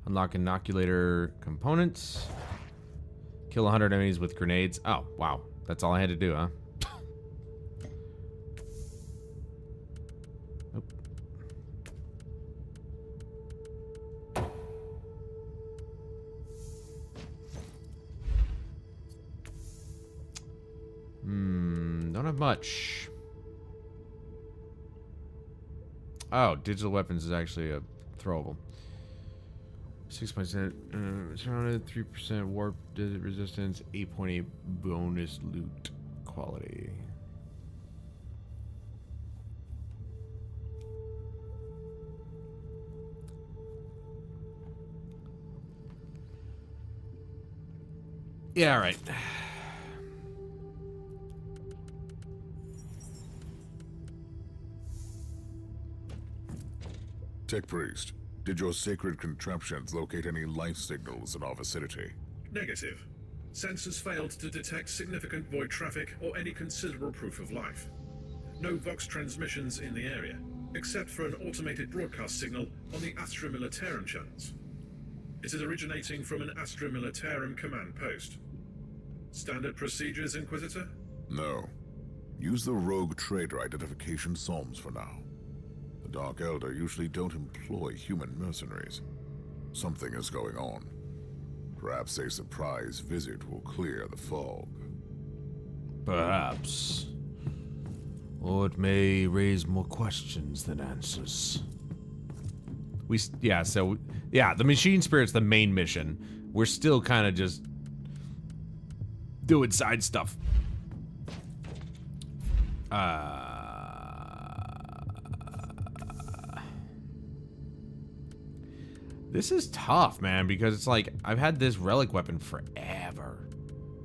Unlock inoculator components. Kill 100 enemies with grenades. Oh, wow. That's all I had to do, huh? Nope. Don't have much. Oh, digital weapons is actually a throwable. 6%, surrounded, 3% warp resistance, 8.8 bonus loot quality. Yeah, all right. Tech Priest, did your sacred contraptions locate any life signals in our vicinity? Negative. Sensors failed to detect significant void traffic or any considerable proof of life. No Vox transmissions in the area, except for an automated broadcast signal on the Astra Militarum channels. It is originating from an Astra Militarum command post. Standard procedures, Inquisitor? No. Use the rogue trader identification psalms for now. The Dark Elder usually don't employ human mercenaries. Something is going on. Perhaps a surprise visit will clear the fog. Perhaps. Or it may raise more questions than answers. The machine spirit's the main mission. We're still kind of just doing side stuff. This is tough, man, because it's like, I've had this relic weapon forever.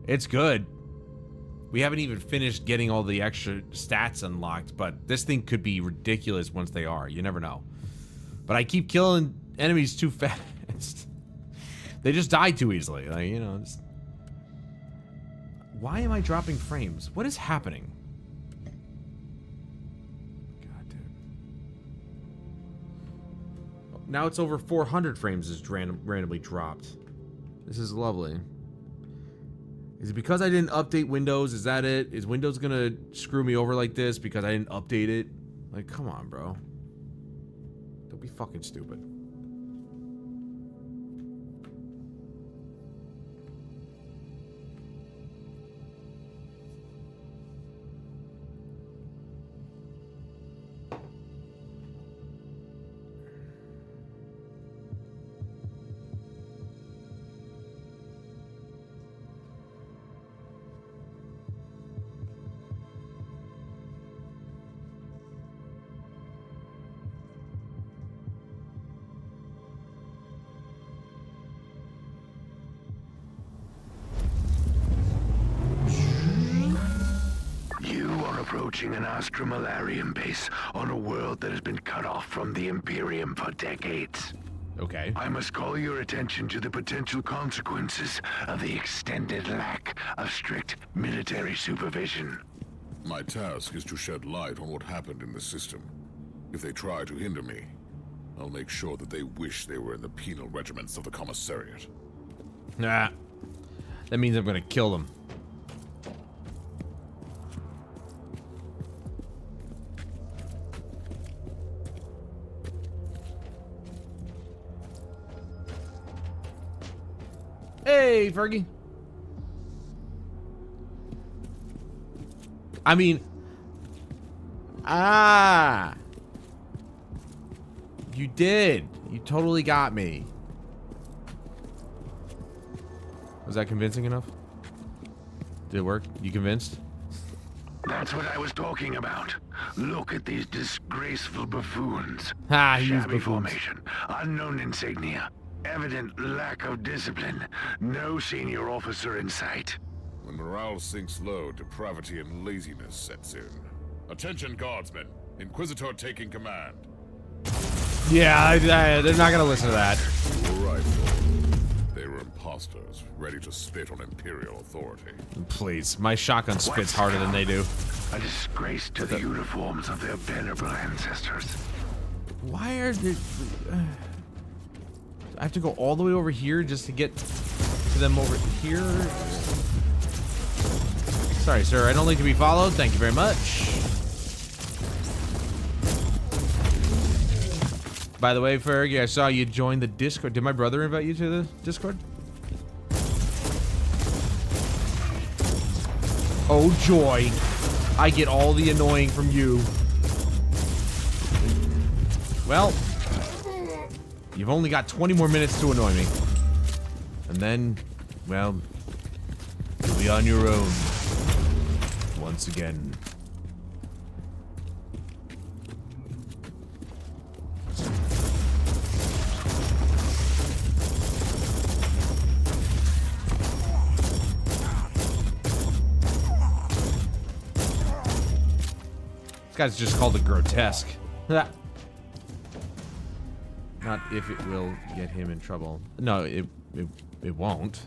It's good. We haven't even finished getting all the extra stats unlocked, but this thing could be ridiculous once they are. You never know. But I keep killing enemies too fast. They just die too easily. Like, you know, just... Why am I dropping frames? What is happening? God, dude. Now it's over 400 frames is randomly dropped. This is lovely. Is it because I didn't update Windows? Is that it? Is Windows gonna screw me over like this because I didn't update it? Like, come on, bro. Don't be fucking stupid. are approaching an Astromalarian base on a world that has been cut off from the Imperium for decades. Okay. I must call your attention to the potential consequences of the extended lack of strict military supervision. My task is to shed light on what happened in the system. If they try to hinder me, I'll make sure that they wish they were in the penal regiments of the Commissariat. Nah. That means I'm gonna kill them. Hey, Fergie. I mean... You did. You totally got me. Was that convincing enough? Did it work? You convinced? That's what I was talking about. Look at these disgraceful buffoons. Ha, he used Shabby buffoons. formation, unknown insignia, evident lack of discipline, no senior officer in sight. When morale sinks low, depravity and laziness sets in. Attention, guardsmen. Inquisitor taking command. Yeah, they're not gonna listen to that. You were right, Lord. They were imposters, ready to spit on Imperial authority. Please, my shotgun spits harder than they do. A disgrace to the uniforms of their venerable ancestors. Why are they... I have to go all the way over here just to get to them over here? Sorry, sir. I don't like to be followed. Thank you very much. By the way, Fergie, I saw you join the Discord. Did my brother invite you to the Discord? Oh, joy. I get all the annoying from you. Well, you've only got 20 more minutes to annoy me. And then, well, you'll be on your own. Once again. This guy's just called it grotesque. Not if it will get him in trouble. No, it won't.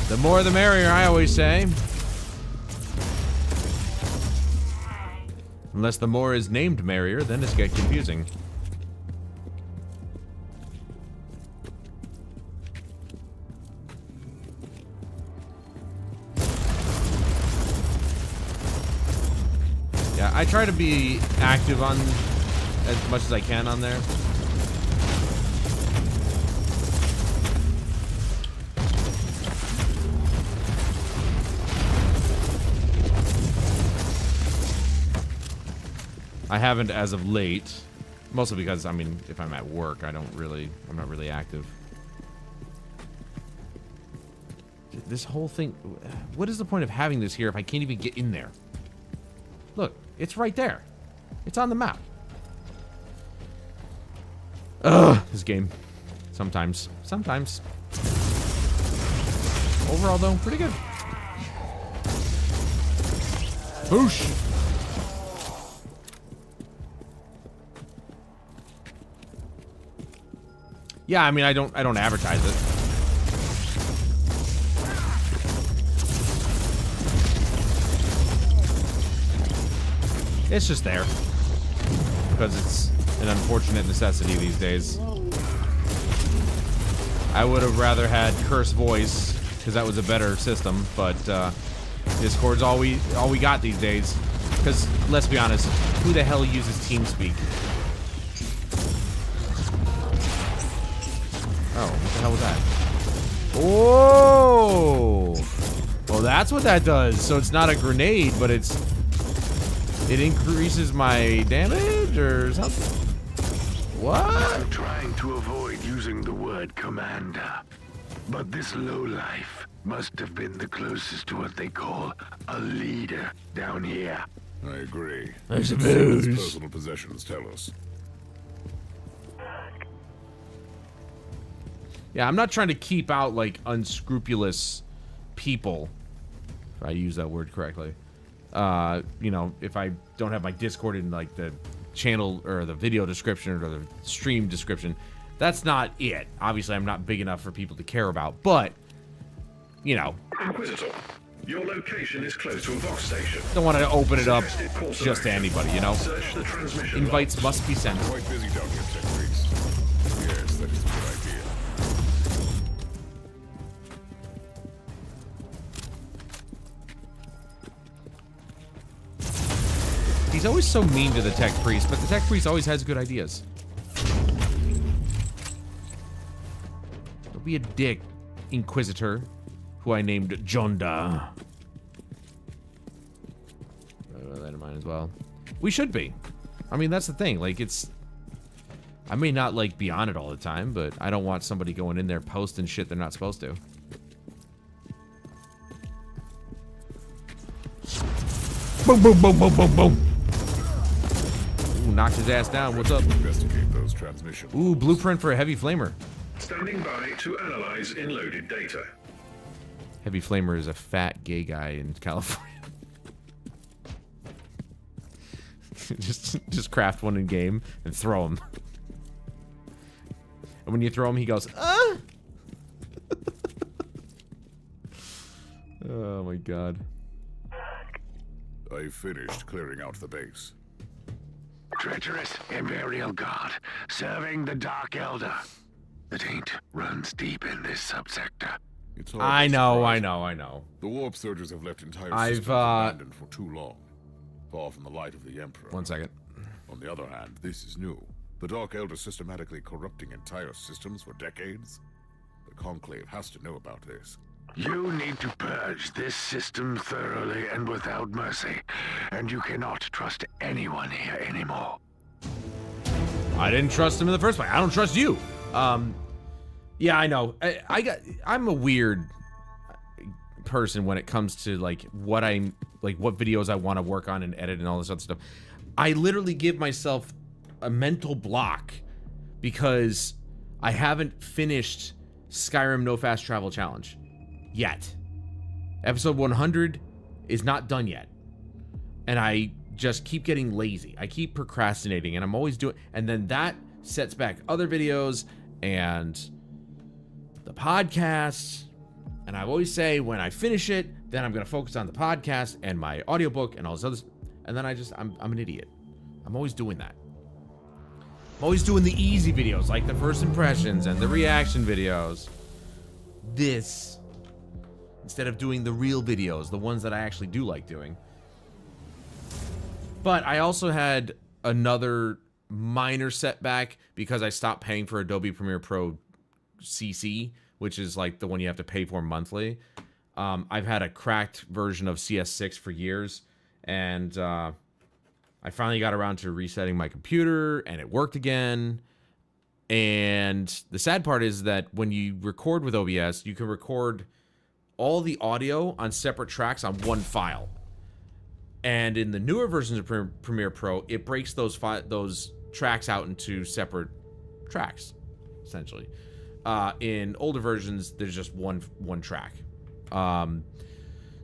The more the merrier, I always say. Unless the more is named merrier, then it's get confusing. Yeah, I try to be active on as much as I can on there. I haven't as of late, mostly because, I mean, if I'm at work, I'm not really active. This whole thing, what is the point of having this here if I can't even get in there? Look, it's right there. It's on the map. Ugh, this game. Sometimes. Overall, though, pretty good. Boosh! Yeah, I mean, I don't advertise it. It's just there because it's an unfortunate necessity these days. I would have rather had Curse Voice because that was a better system, but Discord's all we got these days. Because let's be honest, who the hell uses TeamSpeak? Oh, what the hell was that? Oh! Well, that's what that does. So it's not a grenade, but it increases my damage or something? What? I'm trying to avoid using the word commander, but this lowlife must have been the closest to what they call a leader down here. I agree. I suppose. His personal possessions tell us. Yeah, I'm not trying to keep out, like, unscrupulous people, if I use that word correctly. You know, if I don't have my Discord in, like, the channel or the video description or the stream description, that's not it. Obviously, I'm not big enough for people to care about, but, you know. Inquisitor, your location is close to a Vox station. Don't want to open it up just to anybody, you know? Search the transmission Invites must be sent. Quite busy down here, Tech Priest. Yes, that is a good idea. He's always so mean to the Tech Priest, but the Tech Priest always has good ideas. Don't be a dick, Inquisitor, who I named Jonda. That in mind as well. We should be. I mean, that's the thing. Like, it's... I may not, like, be on it all the time, but I don't want somebody going in there posting shit they're not supposed to. Boom, boom, boom, boom, boom, boom. Ooh, knocked his ass down. What's up? Investigate those transmissions. Ooh, blueprint for a heavy flamer. Standing by to analyze inloaded data. Heavy flamer is a fat gay guy in California. just craft one in game and throw him. And when you throw him, he goes, ah! Oh my god. I finished clearing out the base. Treacherous Imperial Guard, serving the Dark Elder. The taint runs deep in this subsector. It's I know. The warp surges have left entire I've, systems abandoned for too long. Far from the light of the Emperor. 1 second. On the other hand, this is new. The Dark Elder systematically corrupting entire systems for decades. The Conclave has to know about this. You need to purge this system thoroughly and without mercy, and you cannot trust anyone here anymore. I didn't trust him in the first place. I don't trust you. Yeah, I know. I'm a weird person when it comes to like what videos I want to work on and edit and all this other stuff. I literally give myself a mental block because I haven't finished Skyrim No Fast Travel Challenge yet. Episode 100 is not done yet. And I just keep getting lazy. I keep procrastinating and I'm always doing, and then that sets back other videos and the podcast. And I always say when I finish it, then I'm going to focus on the podcast and my audiobook and all this other stuff. And then I'm an idiot. I'm always doing that. I'm always doing the easy videos like the first impressions and the reaction videos. This, instead of doing the real videos, the ones that I actually do like doing. But I also had another minor setback because I stopped paying for Adobe Premiere Pro CC, which is like the one you have to pay for monthly. I've had a cracked version of CS6 for years, and I finally got around to resetting my computer, and it worked again. And the sad part is that when you record with OBS, you can record all the audio on separate tracks on one file. And in the newer versions of Premiere Pro, it breaks those tracks out into separate tracks, essentially. In older versions, there's just one track.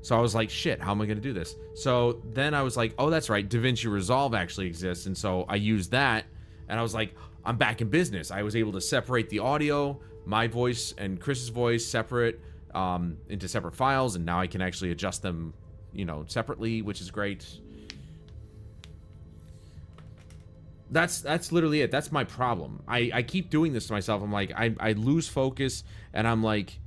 So I was like, shit, how am I going to do this? So then I was like, oh, that's right, DaVinci Resolve actually exists. And so I used that, and I was like, I'm back in business. I was able to separate the audio, my voice and Chris's voice separate into separate files, and now I can actually adjust them, you know, separately, which is great. That's literally it. That's my problem. I keep doing this to myself. I'm like, I lose focus, and I'm like,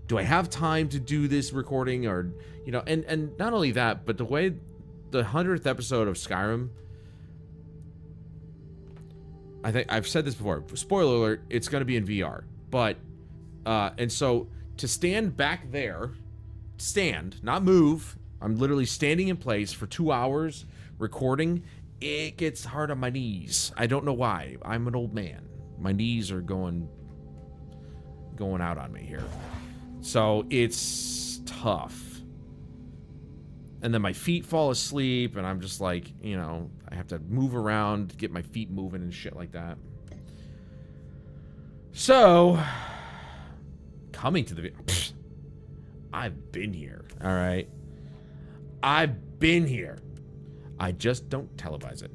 do I have time to do this recording? Or, you know, and not only that, but the way the 100th episode of Skyrim, I think I've said this before, spoiler alert, it's going to be in VR. But, and so to stand back there, stand, not move, I'm literally standing in place for 2 hours recording, it gets hard on my knees. I don't know why. I'm an old man. My knees are going out on me here. So it's tough. And then my feet fall asleep, and I'm just like, you know, I have to move around to get my feet moving and shit like that. So coming to the... I've been here, all right? I've been here. I just don't televise it.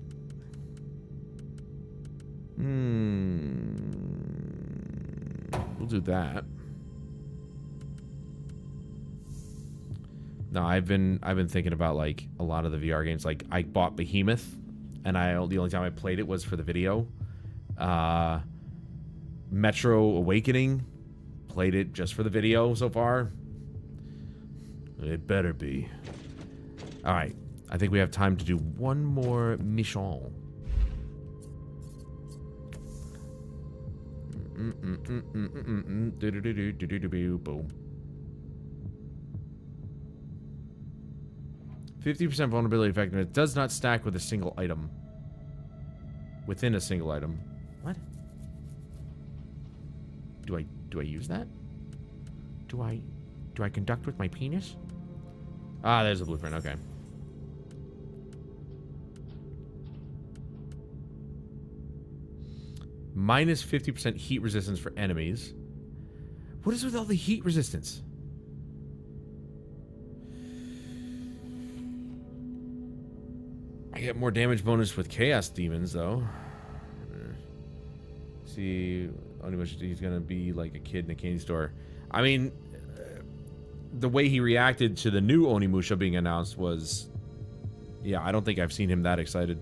We'll do that. No, I've been thinking about like a lot of the VR games. Like I bought Behemoth, and the only time I played it was for the video. Metro Awakening, played it just for the video so far. It better be. All right, I think we have time to do one more mission. Boom. 50% vulnerability effectiveness does not stack with a single item. Within a single item. What? Do I use that? Do I conduct with my penis? Ah, there's a blueprint. Okay. Minus 50% heat resistance for enemies. What is with all the heat resistance? I get more damage bonus with Chaos Demons, though. See, only wish he's gonna be like a kid in a candy store. I mean, the way he reacted to the new Onimusha being announced was... Yeah, I don't think I've seen him that excited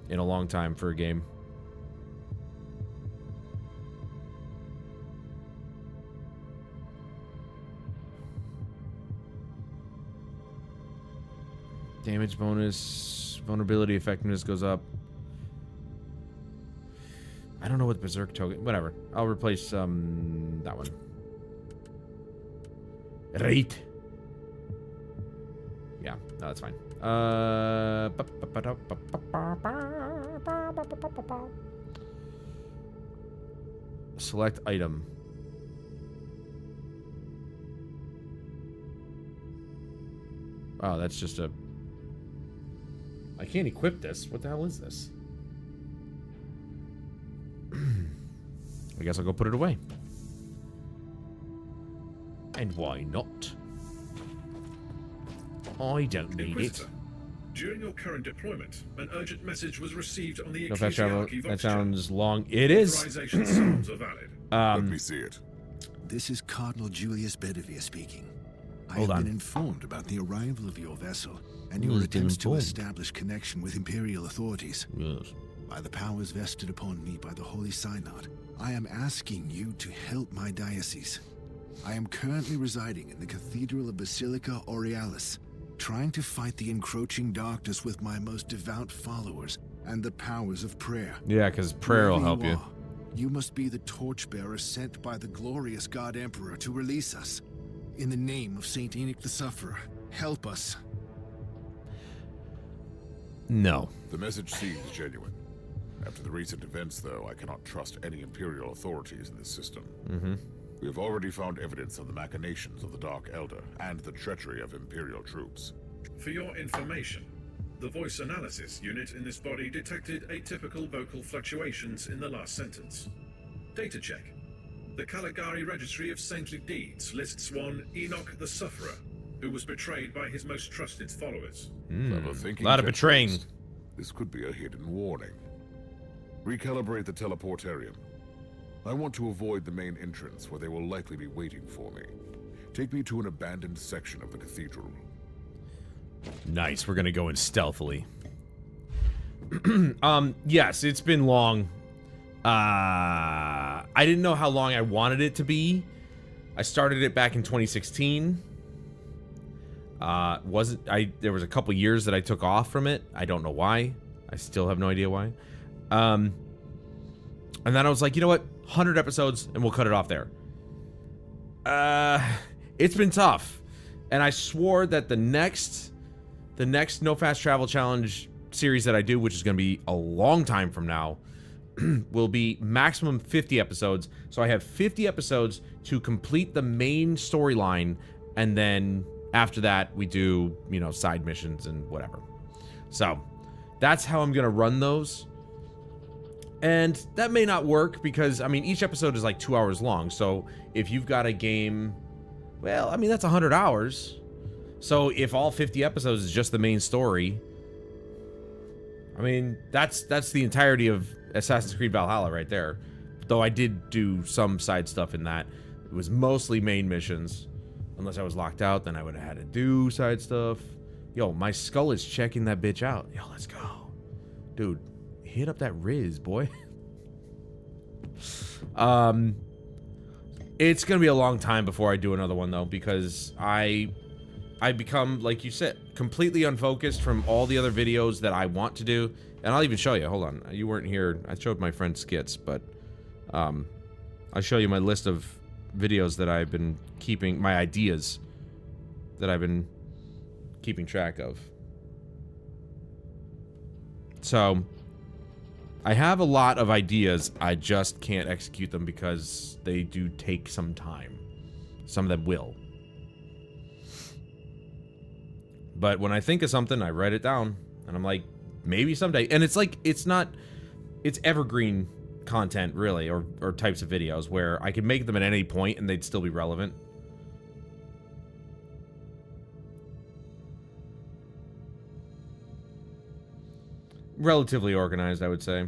in a long time for a game. Damage bonus, vulnerability effectiveness goes up. I don't know what Berserk token... Whatever. I'll replace that one. Right. Yeah, no, that's fine. Select item. Oh, that's just a... I can't equip this. What the hell is this? I guess I'll go put it away. And why not? I don't need Inquisitor, it. during your current deployment, an urgent message was received on the No fast travel. Ecclesiarchy That Vox sounds long. It is. Authorization sums are valid. Let me see it. This is Cardinal Julius Bedivere speaking. I Hold have on. been informed about the arrival of your vessel and Who your has been attempts to informed? establish connection with Imperial authorities. Yes. By the powers vested upon me by the Holy Synod, I am asking you to help my diocese. I am currently residing in the Cathedral of Basilica Aurealis, trying to fight the encroaching darkness with my most devout followers and the powers of prayer. Yeah, because prayer will help you. You must be the torchbearer sent by the glorious God Emperor to release us. In the name of Saint Enoch the Sufferer, help us. No. The message seems genuine. After the recent events, though, I cannot trust any Imperial authorities in this system. We have already found evidence of the machinations of the Dark Elder and the treachery of Imperial troops. For your information, the voice analysis unit in this body detected atypical vocal fluctuations in the last sentence. Data check. The Caligari Registry of Saintly Deeds lists one Enoch the Sufferer, who was betrayed by his most trusted followers. Clever thinking, A lot of Jet betraying. Priest. This could be a hidden warning. Recalibrate the teleportarium. I want to avoid the main entrance where they will likely be waiting for me. Take me to an abandoned section of the cathedral. Nice. We're gonna go in stealthily. Yes, it's been long. I didn't know how long I wanted it to be. I started it back in 2016. There was a couple years that I took off from it. I don't know why. I still have no idea why. And then I was like, you know what? 100 episodes and we'll cut it off there. It's been tough. And I swore that the next No Fast Travel Challenge series that I do, which is going to be a long time from now, will be maximum 50 episodes. So I have 50 episodes to complete the main storyline, and then after that we do, you know, side missions and whatever. So that's how I'm going to run those. And that may not work because, I mean, each episode is like 2 hours long. So if you've got a game, well, I mean, that's 100 hours. So if all 50 episodes is just the main story, I mean, that's the entirety of Assassin's Creed Valhalla right there. Though I did do some side stuff in that. It was mostly main missions. Unless I was locked out, then I would have had to do side stuff. Yo, my skull is checking that bitch out. Yo, let's go. Dude, hit up that Riz, boy. It's gonna be a long time before I do another one, though, because I become, like you said, completely unfocused from all the other videos that I want to do. And I'll even show you. Hold on. You weren't here. I showed my friend Skits, but I'll show you my list of videos that I've been keeping, my ideas that I've been keeping track of. So, I have a lot of ideas. I just can't execute them because they do take some time. Some of them will. But when I think of something, I write it down. And I'm like, maybe someday. And it's like, it's evergreen content, really, or types of videos where I could make them at any point and they'd still be relevant. Relatively organized, I would say.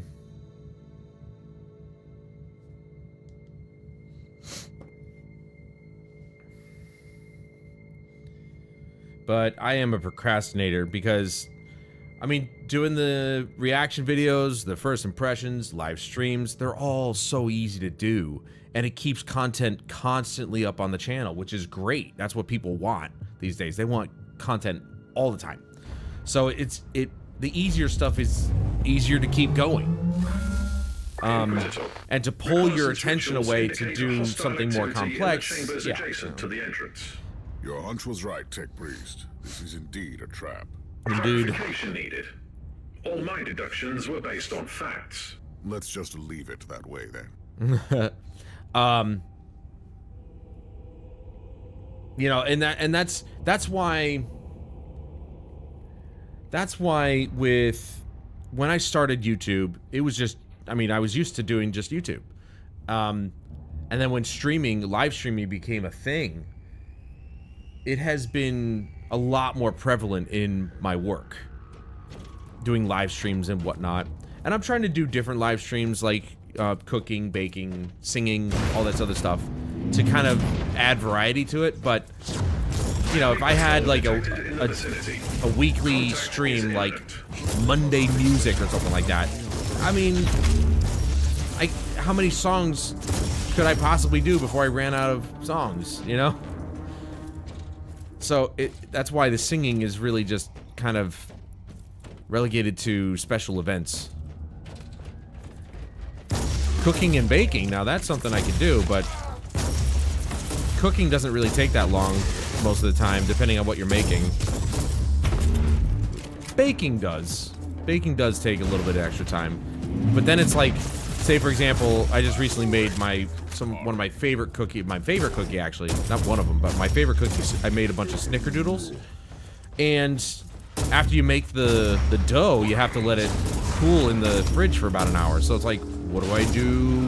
But I am a procrastinator because, I mean, doing the reaction videos, the first impressions, live streams, they're all so easy to do. And it keeps content constantly up on the channel, which is great. That's what people want these days. They want content all the time. So the easier stuff is easier to keep going. And to pull your attention away to do something more complex, yeah. Your hunch was right, Tech Priest. This is indeed a trap. Indeed. Clarification needed. All my deductions were based on facts. Let's just leave it that way, then. You know, and that's why when I started YouTube, it was just, I mean, I was used to doing just YouTube. And then when live streaming became a thing, it has been a lot more prevalent in my work. Doing live streams and whatnot. And I'm trying to do different live streams like cooking, baking, singing, all that other stuff to kind of add variety to it. But, you know, if I had like a weekly stream like Monday music or something like that, I mean, how many songs could I possibly do before I ran out of songs, you know? So that's why the singing is really just kind of relegated to special events. Cooking and baking, now that's something I could do, but cooking doesn't really take that long most of the time, depending on what you're making. Baking does. Baking does take a little bit of extra time. But then it's like, say for example, I just recently made one of my favorite cookie actually, not one of them, but my favorite cookies. I made a bunch of snickerdoodles, and after you make the dough, you have to let it cool in the fridge for about an hour. So it's like, what do I do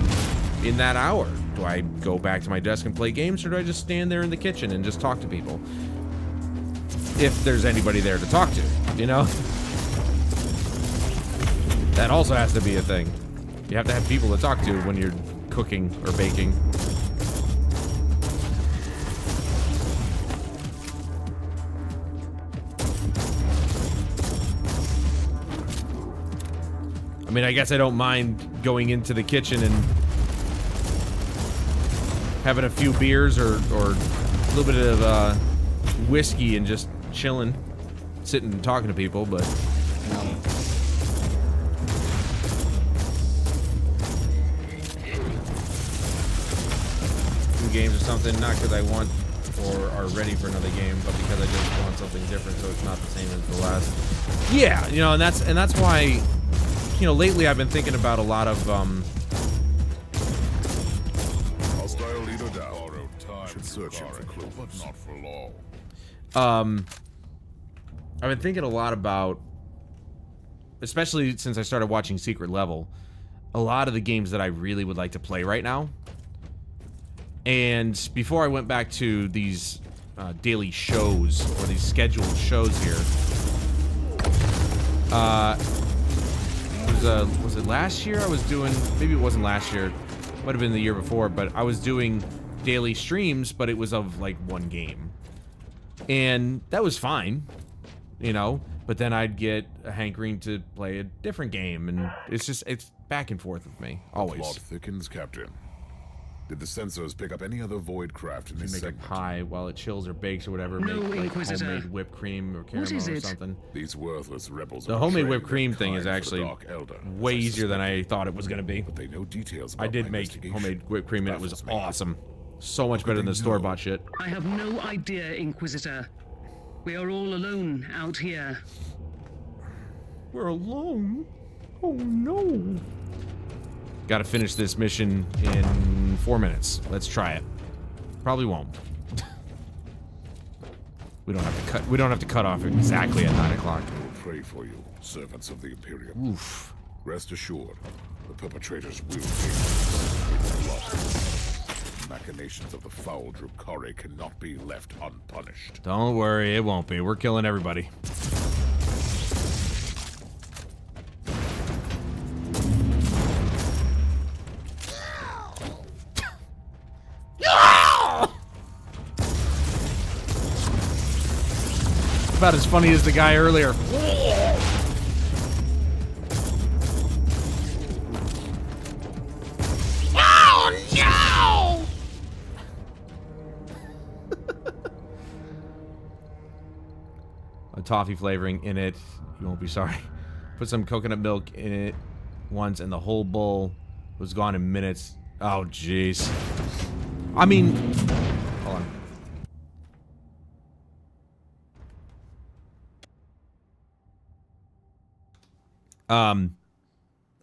in that hour? Do I go back to my desk and play games, or do I just stand there in the kitchen and just talk to people? If there's anybody there to talk to, you know? That also has to be a thing. You have to have people to talk to when you're cooking or baking. I mean, I guess I don't mind going into the kitchen and having a few beers or a little bit of whiskey and just chilling, sitting and talking to people, but games or something, not because I want or are ready for another game, but because I just want something different, so it's not the same as the last. Yeah, you know, and that's why, you know, lately I've been thinking about a lot of Hostile leader down. Should search him for clues, but not for long. I've been thinking a lot about, especially since I started watching Secret Level, a lot of the games that I really would like to play right now. And before I went back to these daily shows, or these scheduled shows here, was it last year I was doing, maybe it wasn't last year, might have been the year before, but I was doing daily streams, but it was of like one game. And that was fine, you know, but then I'd get a hankering to play a different game, and it's back and forth with me, always. Plot thickens, Captain. Did the sensors pick up any other void craft in this Make segment? a pie while it chills or bakes or whatever. No, make like Inquisitor. homemade whipped cream or caramel is or it? something. These worthless rebels The are homemade betraying whipped cream their thing is kind for the actually Dark Elder, way as I easier than suspected. I thought it was going to be. But they know details I about did my make investigation. homemade whipped cream and it was Baffles me. awesome. So much How could better than they the store-bought shit. I have no idea, Inquisitor. We are all alone out here. We're alone? Oh no. Gotta finish this mission in 4 minutes. Let's try it. Probably won't. We don't have to cut off exactly at 9 o'clock. I will pray for you, servants of the Imperium. Oof. Rest assured, the perpetrators will pay blood. Machinations of the foul Drukhari cannot be left unpunished. Don't worry, it won't be. We're killing everybody. About as funny as the guy earlier. Oh no! A toffee flavoring in it. You won't be sorry. Put some coconut milk in it once, and the whole bowl was gone in minutes. Oh, jeez. I mean, hold on.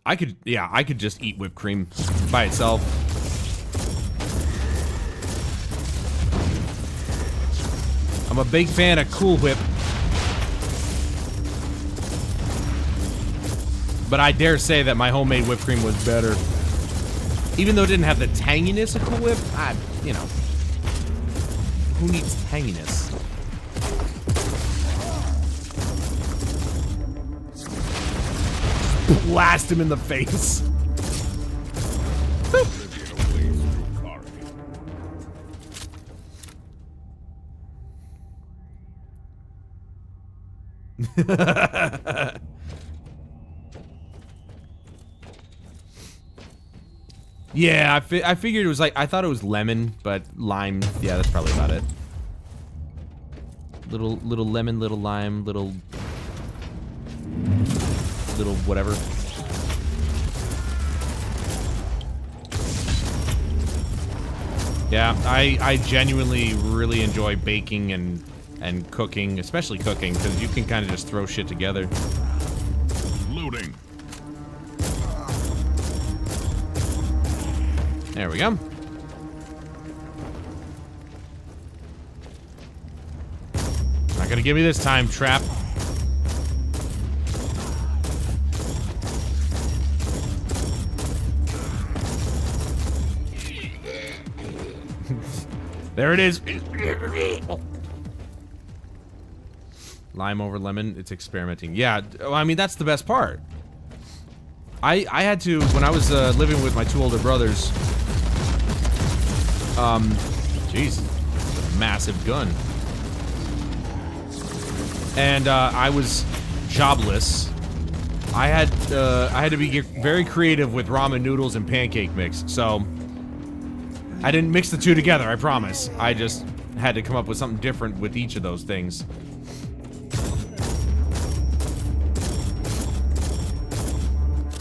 I could just eat whipped cream by itself. I'm a big fan of Cool Whip. But I dare say that my homemade whipped cream was better. Even though it didn't have the tanginess of Cool Whip, you know. Who needs tanginess? Blast him in the face. Yeah, I figured it was like, I thought it was lemon, but lime, yeah, that's probably about it. Little lemon, little lime, little whatever. Yeah, I genuinely really enjoy baking and cooking, especially cooking, because you can kind of just throw shit together. Loading. There we go. Not gonna give me this time, trap. There it is. Lime over lemon, it's experimenting. Yeah, I mean, that's the best part. I had to, when I was living with my two older brothers, jeez, a massive gun. And I was jobless. I had to be very creative with ramen noodles and pancake mix, so I didn't mix the two together, I promise. I just had to come up with something different with each of those things.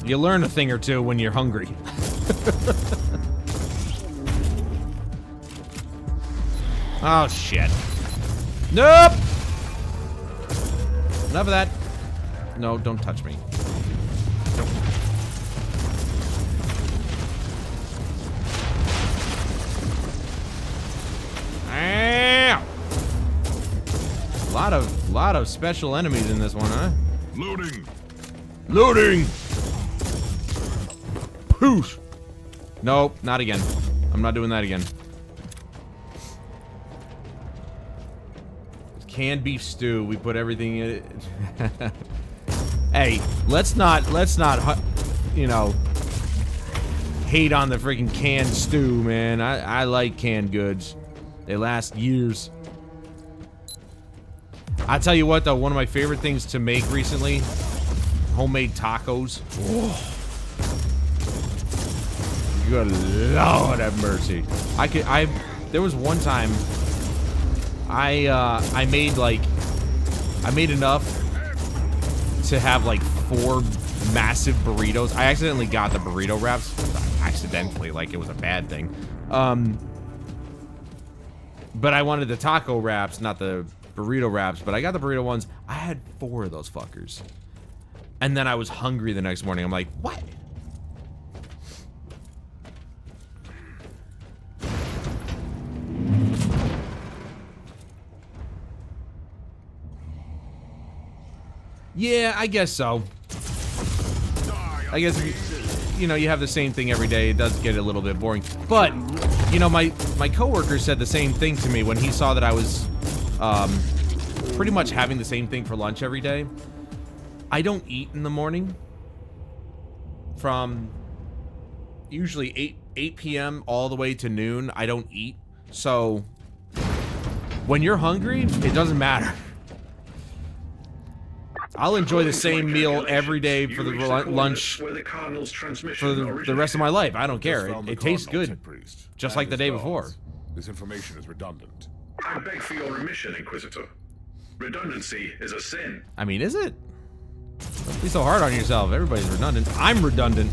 You learn a thing or two when you're hungry. Oh, shit. Nope! Enough of that. No, don't touch me. Ow! Lot of special enemies in this one, huh? Loading. Loading! Poosh! Nope, not again. I'm not doing that again. Canned beef stew. We put everything in it. Hey, let's not, you know, hate on the freaking canned stew, man. I like canned goods. They last years. I tell you what, though, one of my favorite things to make recently, homemade tacos. Oh. Good Lord have mercy. There was one time I made enough to have like 4 massive burritos. I accidentally got the burrito wraps. Accidentally, like it was a bad thing. But I wanted the taco wraps, not the burrito wraps, but I got the burrito ones. I had 4 of those fuckers. And then I was hungry the next morning. I'm like, what? Yeah, I guess so. I guess, you know, you have the same thing every day. It does get a little bit boring. But, you know, my coworker said the same thing to me when he saw that I was pretty much having the same thing for lunch every day. I don't eat in the morning from usually 8 p.m. all the way to noon. I don't eat. So when you're hungry, it doesn't matter. I'll enjoy the same meal every day for the lunch for the rest of my life. I don't care. It tastes good, just like the day before. This information is redundant. I beg for your remission, Inquisitor. Redundancy is a sin. I mean, is it? Don't be so hard on yourself. Everybody's redundant. I'm redundant.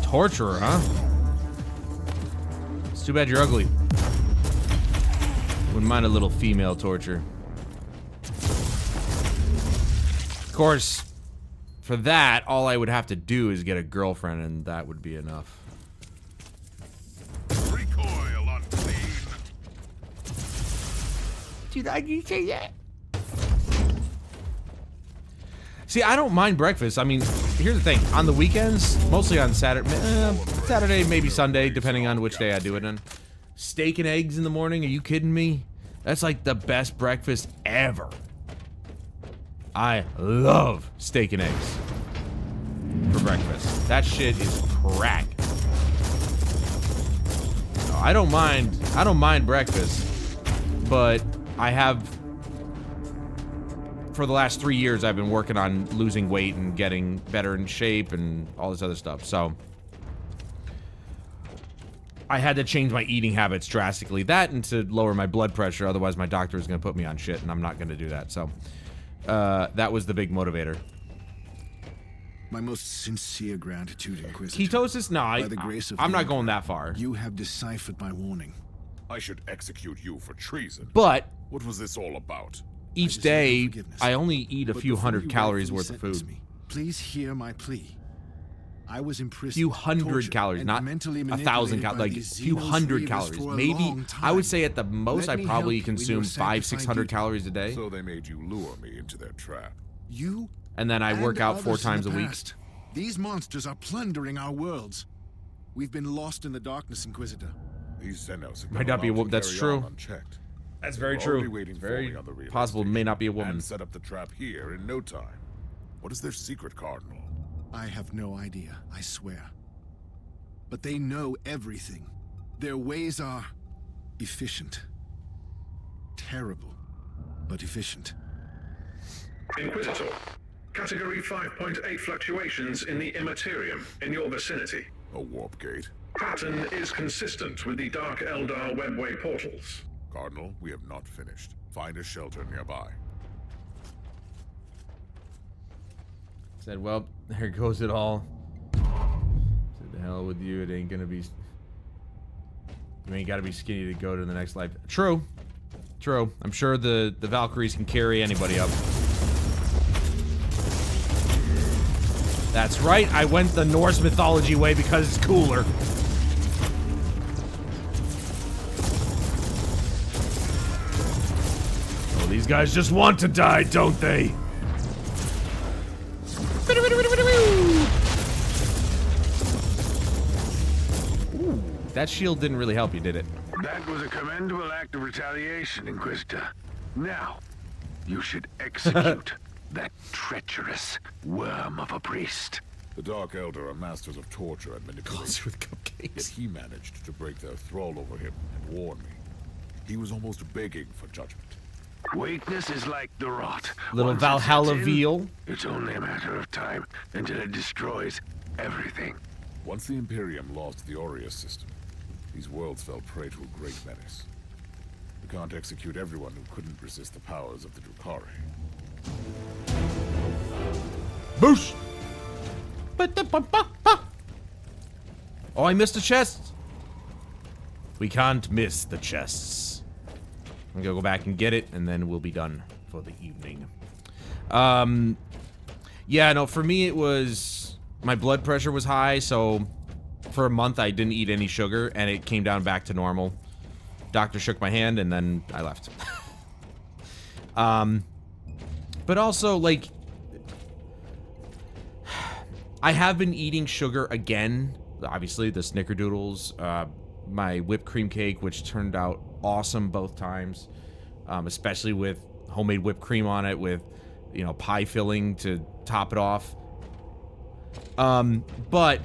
Torturer, huh? It's too bad you're ugly. Wouldn't mind a little female torture. Of course, for that, all I would have to do is get a girlfriend, and that would be enough. Recoil unclean. Did I say that? See, I don't mind breakfast. I mean, here's the thing. On the weekends, mostly on Saturday, maybe Sunday, depending on which day I do it in. Steak and eggs in the morning? Are you kidding me? That's like the best breakfast ever. I love steak and eggs for breakfast. That shit is crack. No, I don't mind breakfast, but I have... For the last 3 years, I've been working on losing weight and getting better in shape and all this other stuff. So I had to change my eating habits drastically. That and to lower my blood pressure. Otherwise, my doctor is going to put me on shit, and I'm not going to do that. So that was the big motivator. My most sincere gratitude, Inquisitor. Ketosis? No, I'm not going that far. You have deciphered my warning. I should execute you for treason. But what was this all about? Each day, I only eat a few hundred calories worth of food. Please hear my plea. I was imprisoned. Few hundred calories, not 1,000 calories. Like a few hundred calories. Maybe I would say at the most, I probably consume 500-600 calories a day. So they made you lure me into their trap. You and then I work out 4 times a week. These monsters are plundering our worlds. We've been lost in the darkness, Inquisitor. These Xenos might not be a woman. That's true. Unchecked. That's very true. It's very possible. It may not be a woman. And set up the trap here in no time. What is their secret, Cardinal? I have no idea, I swear. But they know everything. Their ways are efficient. Terrible, but efficient. Inquisitor, Category 5.8 fluctuations in the Immaterium in your vicinity. A warp gate. Pattern is consistent with the Dark Eldar webway portals. Cardinal, we have not finished. Find a shelter nearby. Said, well, there goes it all. Said, the hell with you. It ain't gonna be... You ain't gotta be skinny to go to the next life. True. True. I'm sure the Valkyries can carry anybody up. That's right, I went the Norse mythology way because it's cooler. Oh, these guys just want to die, don't they? Ooh, that shield didn't really help you, did it? That was a commendable act of retaliation, Inquisitor. Now, you should execute that treacherous worm of a priest. The Dark Elder are masters of torture and manipulation. With cupcakes. Yet he managed to break their thrall over him and warn me. He was almost begging for judgment. Weakness is like the rot. Little Once it Valhalla sets in, veal. It's only a matter of time until it destroys everything. Once the Imperium lost the Aureus system, these worlds fell prey to a great menace. We can't execute everyone who couldn't resist the powers of the Drukhari. Boosh! Oh, I missed a chest. We can't miss the chests. I'm gonna go back and get it, and then we'll be done for the evening. Yeah, no, for me it was... My blood pressure was high, so... For a month, I didn't eat any sugar, and it came down back to normal. Doctor shook my hand, and then I left. But also, like... I have been eating sugar again. Obviously, the snickerdoodles, my whipped cream cake, which turned out awesome both times. Especially with homemade whipped cream on it with, you know, pie filling to top it off. But...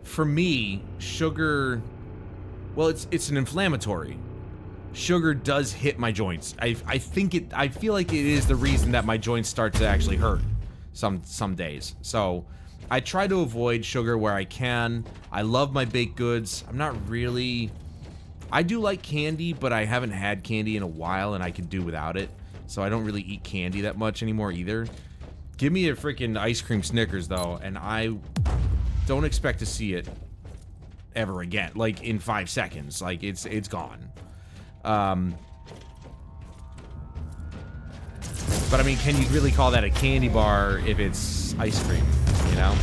For me, sugar, well, it's an inflammatory. Sugar does hit my joints. I feel like it is the reason that my joints start to actually hurt some days. So I try to avoid sugar where I can. I love my baked goods. I'm not really, I do like candy, but I haven't had candy in a while and I could do without it. So I don't really eat candy that much anymore either. Give me a freaking ice cream Snickers though, and I don't expect to see it ever again. Like in 5 seconds. Like it's gone. But I mean, can you really call that a candy bar if it's ice cream? You know?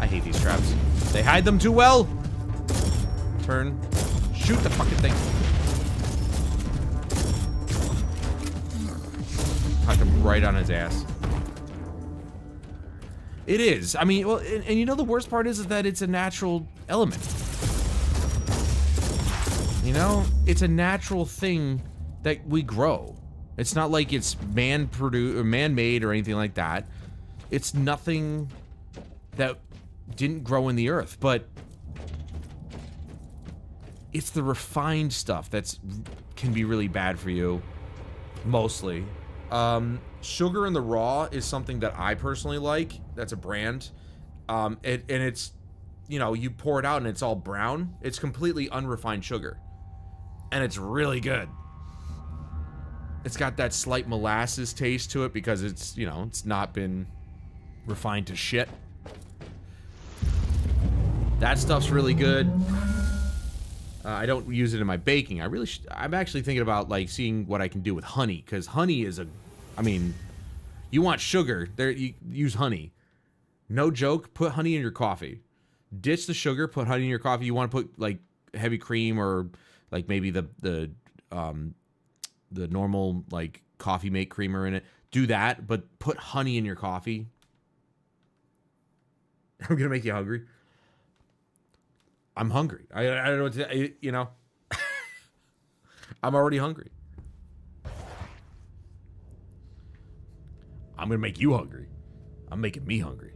I hate these traps. They hide them too well. Turn. Shoot the fucking thing. Knock him right on his ass. It is. I mean, well, and you know the worst part is that it's a natural element. You know, it's a natural thing that we grow. It's not like it's man-produced or man-made or anything like that. It's nothing that didn't grow in the earth, but it's the refined stuff that's can be really bad for you, mostly. Sugar in the raw is something that I personally like. That's a brand. And it's, you know, you pour it out and it's all brown. It's completely unrefined sugar. And it's really good. It's got that slight molasses taste to it because it's, you know, it's not been refined to shit. That stuff's really good. I don't use it in my baking. I'm actually thinking about, like, seeing what I can do with honey, because honey is I mean, you want sugar, you use honey. No joke, put honey in your coffee. Ditch the sugar, put honey in your coffee. You want to put, like, heavy cream or, like, maybe the normal, like, coffee make creamer in it. Do that, but put honey in your coffee. I'm gonna make you hungry. I'm hungry. I don't know what to, you know. I'm already hungry. I'm gonna make you hungry. I'm making me hungry.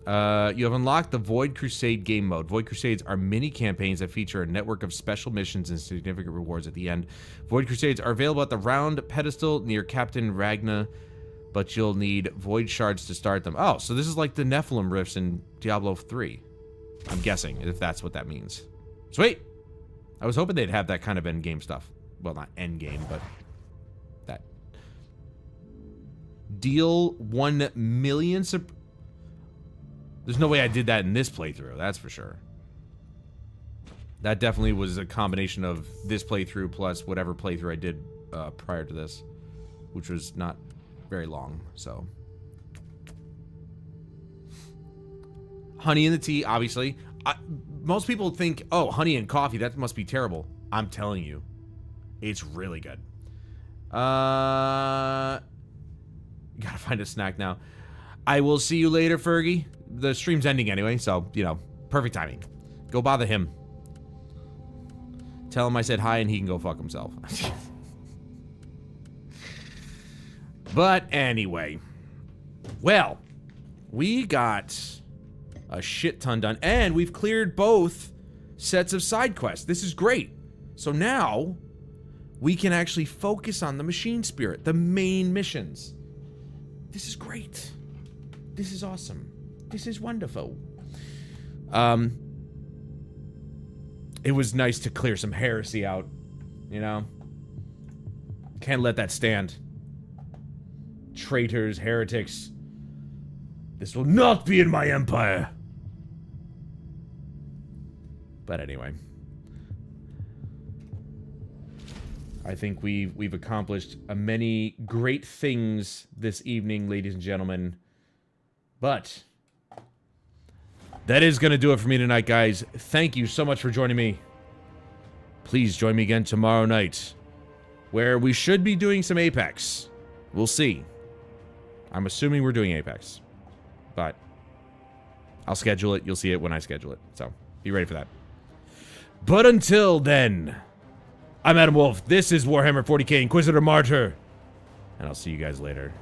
You have unlocked the Void Crusade game mode. Void Crusades are mini campaigns that feature a network of special missions and significant rewards at the end. Void Crusades are available at the round pedestal near Captain Ragna, but you'll need Void Shards to start them. Oh, so this is like the Nephilim Rifts in Diablo 3. I'm guessing, if that's what that means. Sweet! I was hoping they'd have that kind of endgame stuff. Well, not endgame, but that. Deal 1 million... There's no way I did that in this playthrough, that's for sure. That definitely was a combination of this playthrough plus whatever playthrough I did prior to this. which was not very long, so. Honey in the tea, obviously. Most people think, oh, honey and coffee, that must be terrible. I'm telling you, it's really good. Gotta find a snack now. I will see you later, Fergie. The stream's ending anyway, so, you know, perfect timing. Go bother him. Tell him I said hi and he can go fuck himself. But anyway. Well, we got a shit ton done, and we've cleared both sets of side quests. This is great. So now we can actually focus on the machine spirit, the main missions. This is great. This is awesome. This is wonderful. It was nice to clear some heresy out, you know? Can't let that stand. Traitors, heretics. This will not be in my empire. But anyway. I think we've accomplished many great things this evening, ladies and gentlemen. But that is going to do it for me tonight, guys. Thank you so much for joining me. Please join me again tomorrow night, where we should be doing some Apex. We'll see. I'm assuming we're doing Apex. But I'll schedule it. You'll see it when I schedule it. So be ready for that. But until then, I'm Adam Wolf. This is Warhammer 40k Inquisitor Martyr. And I'll see you guys later.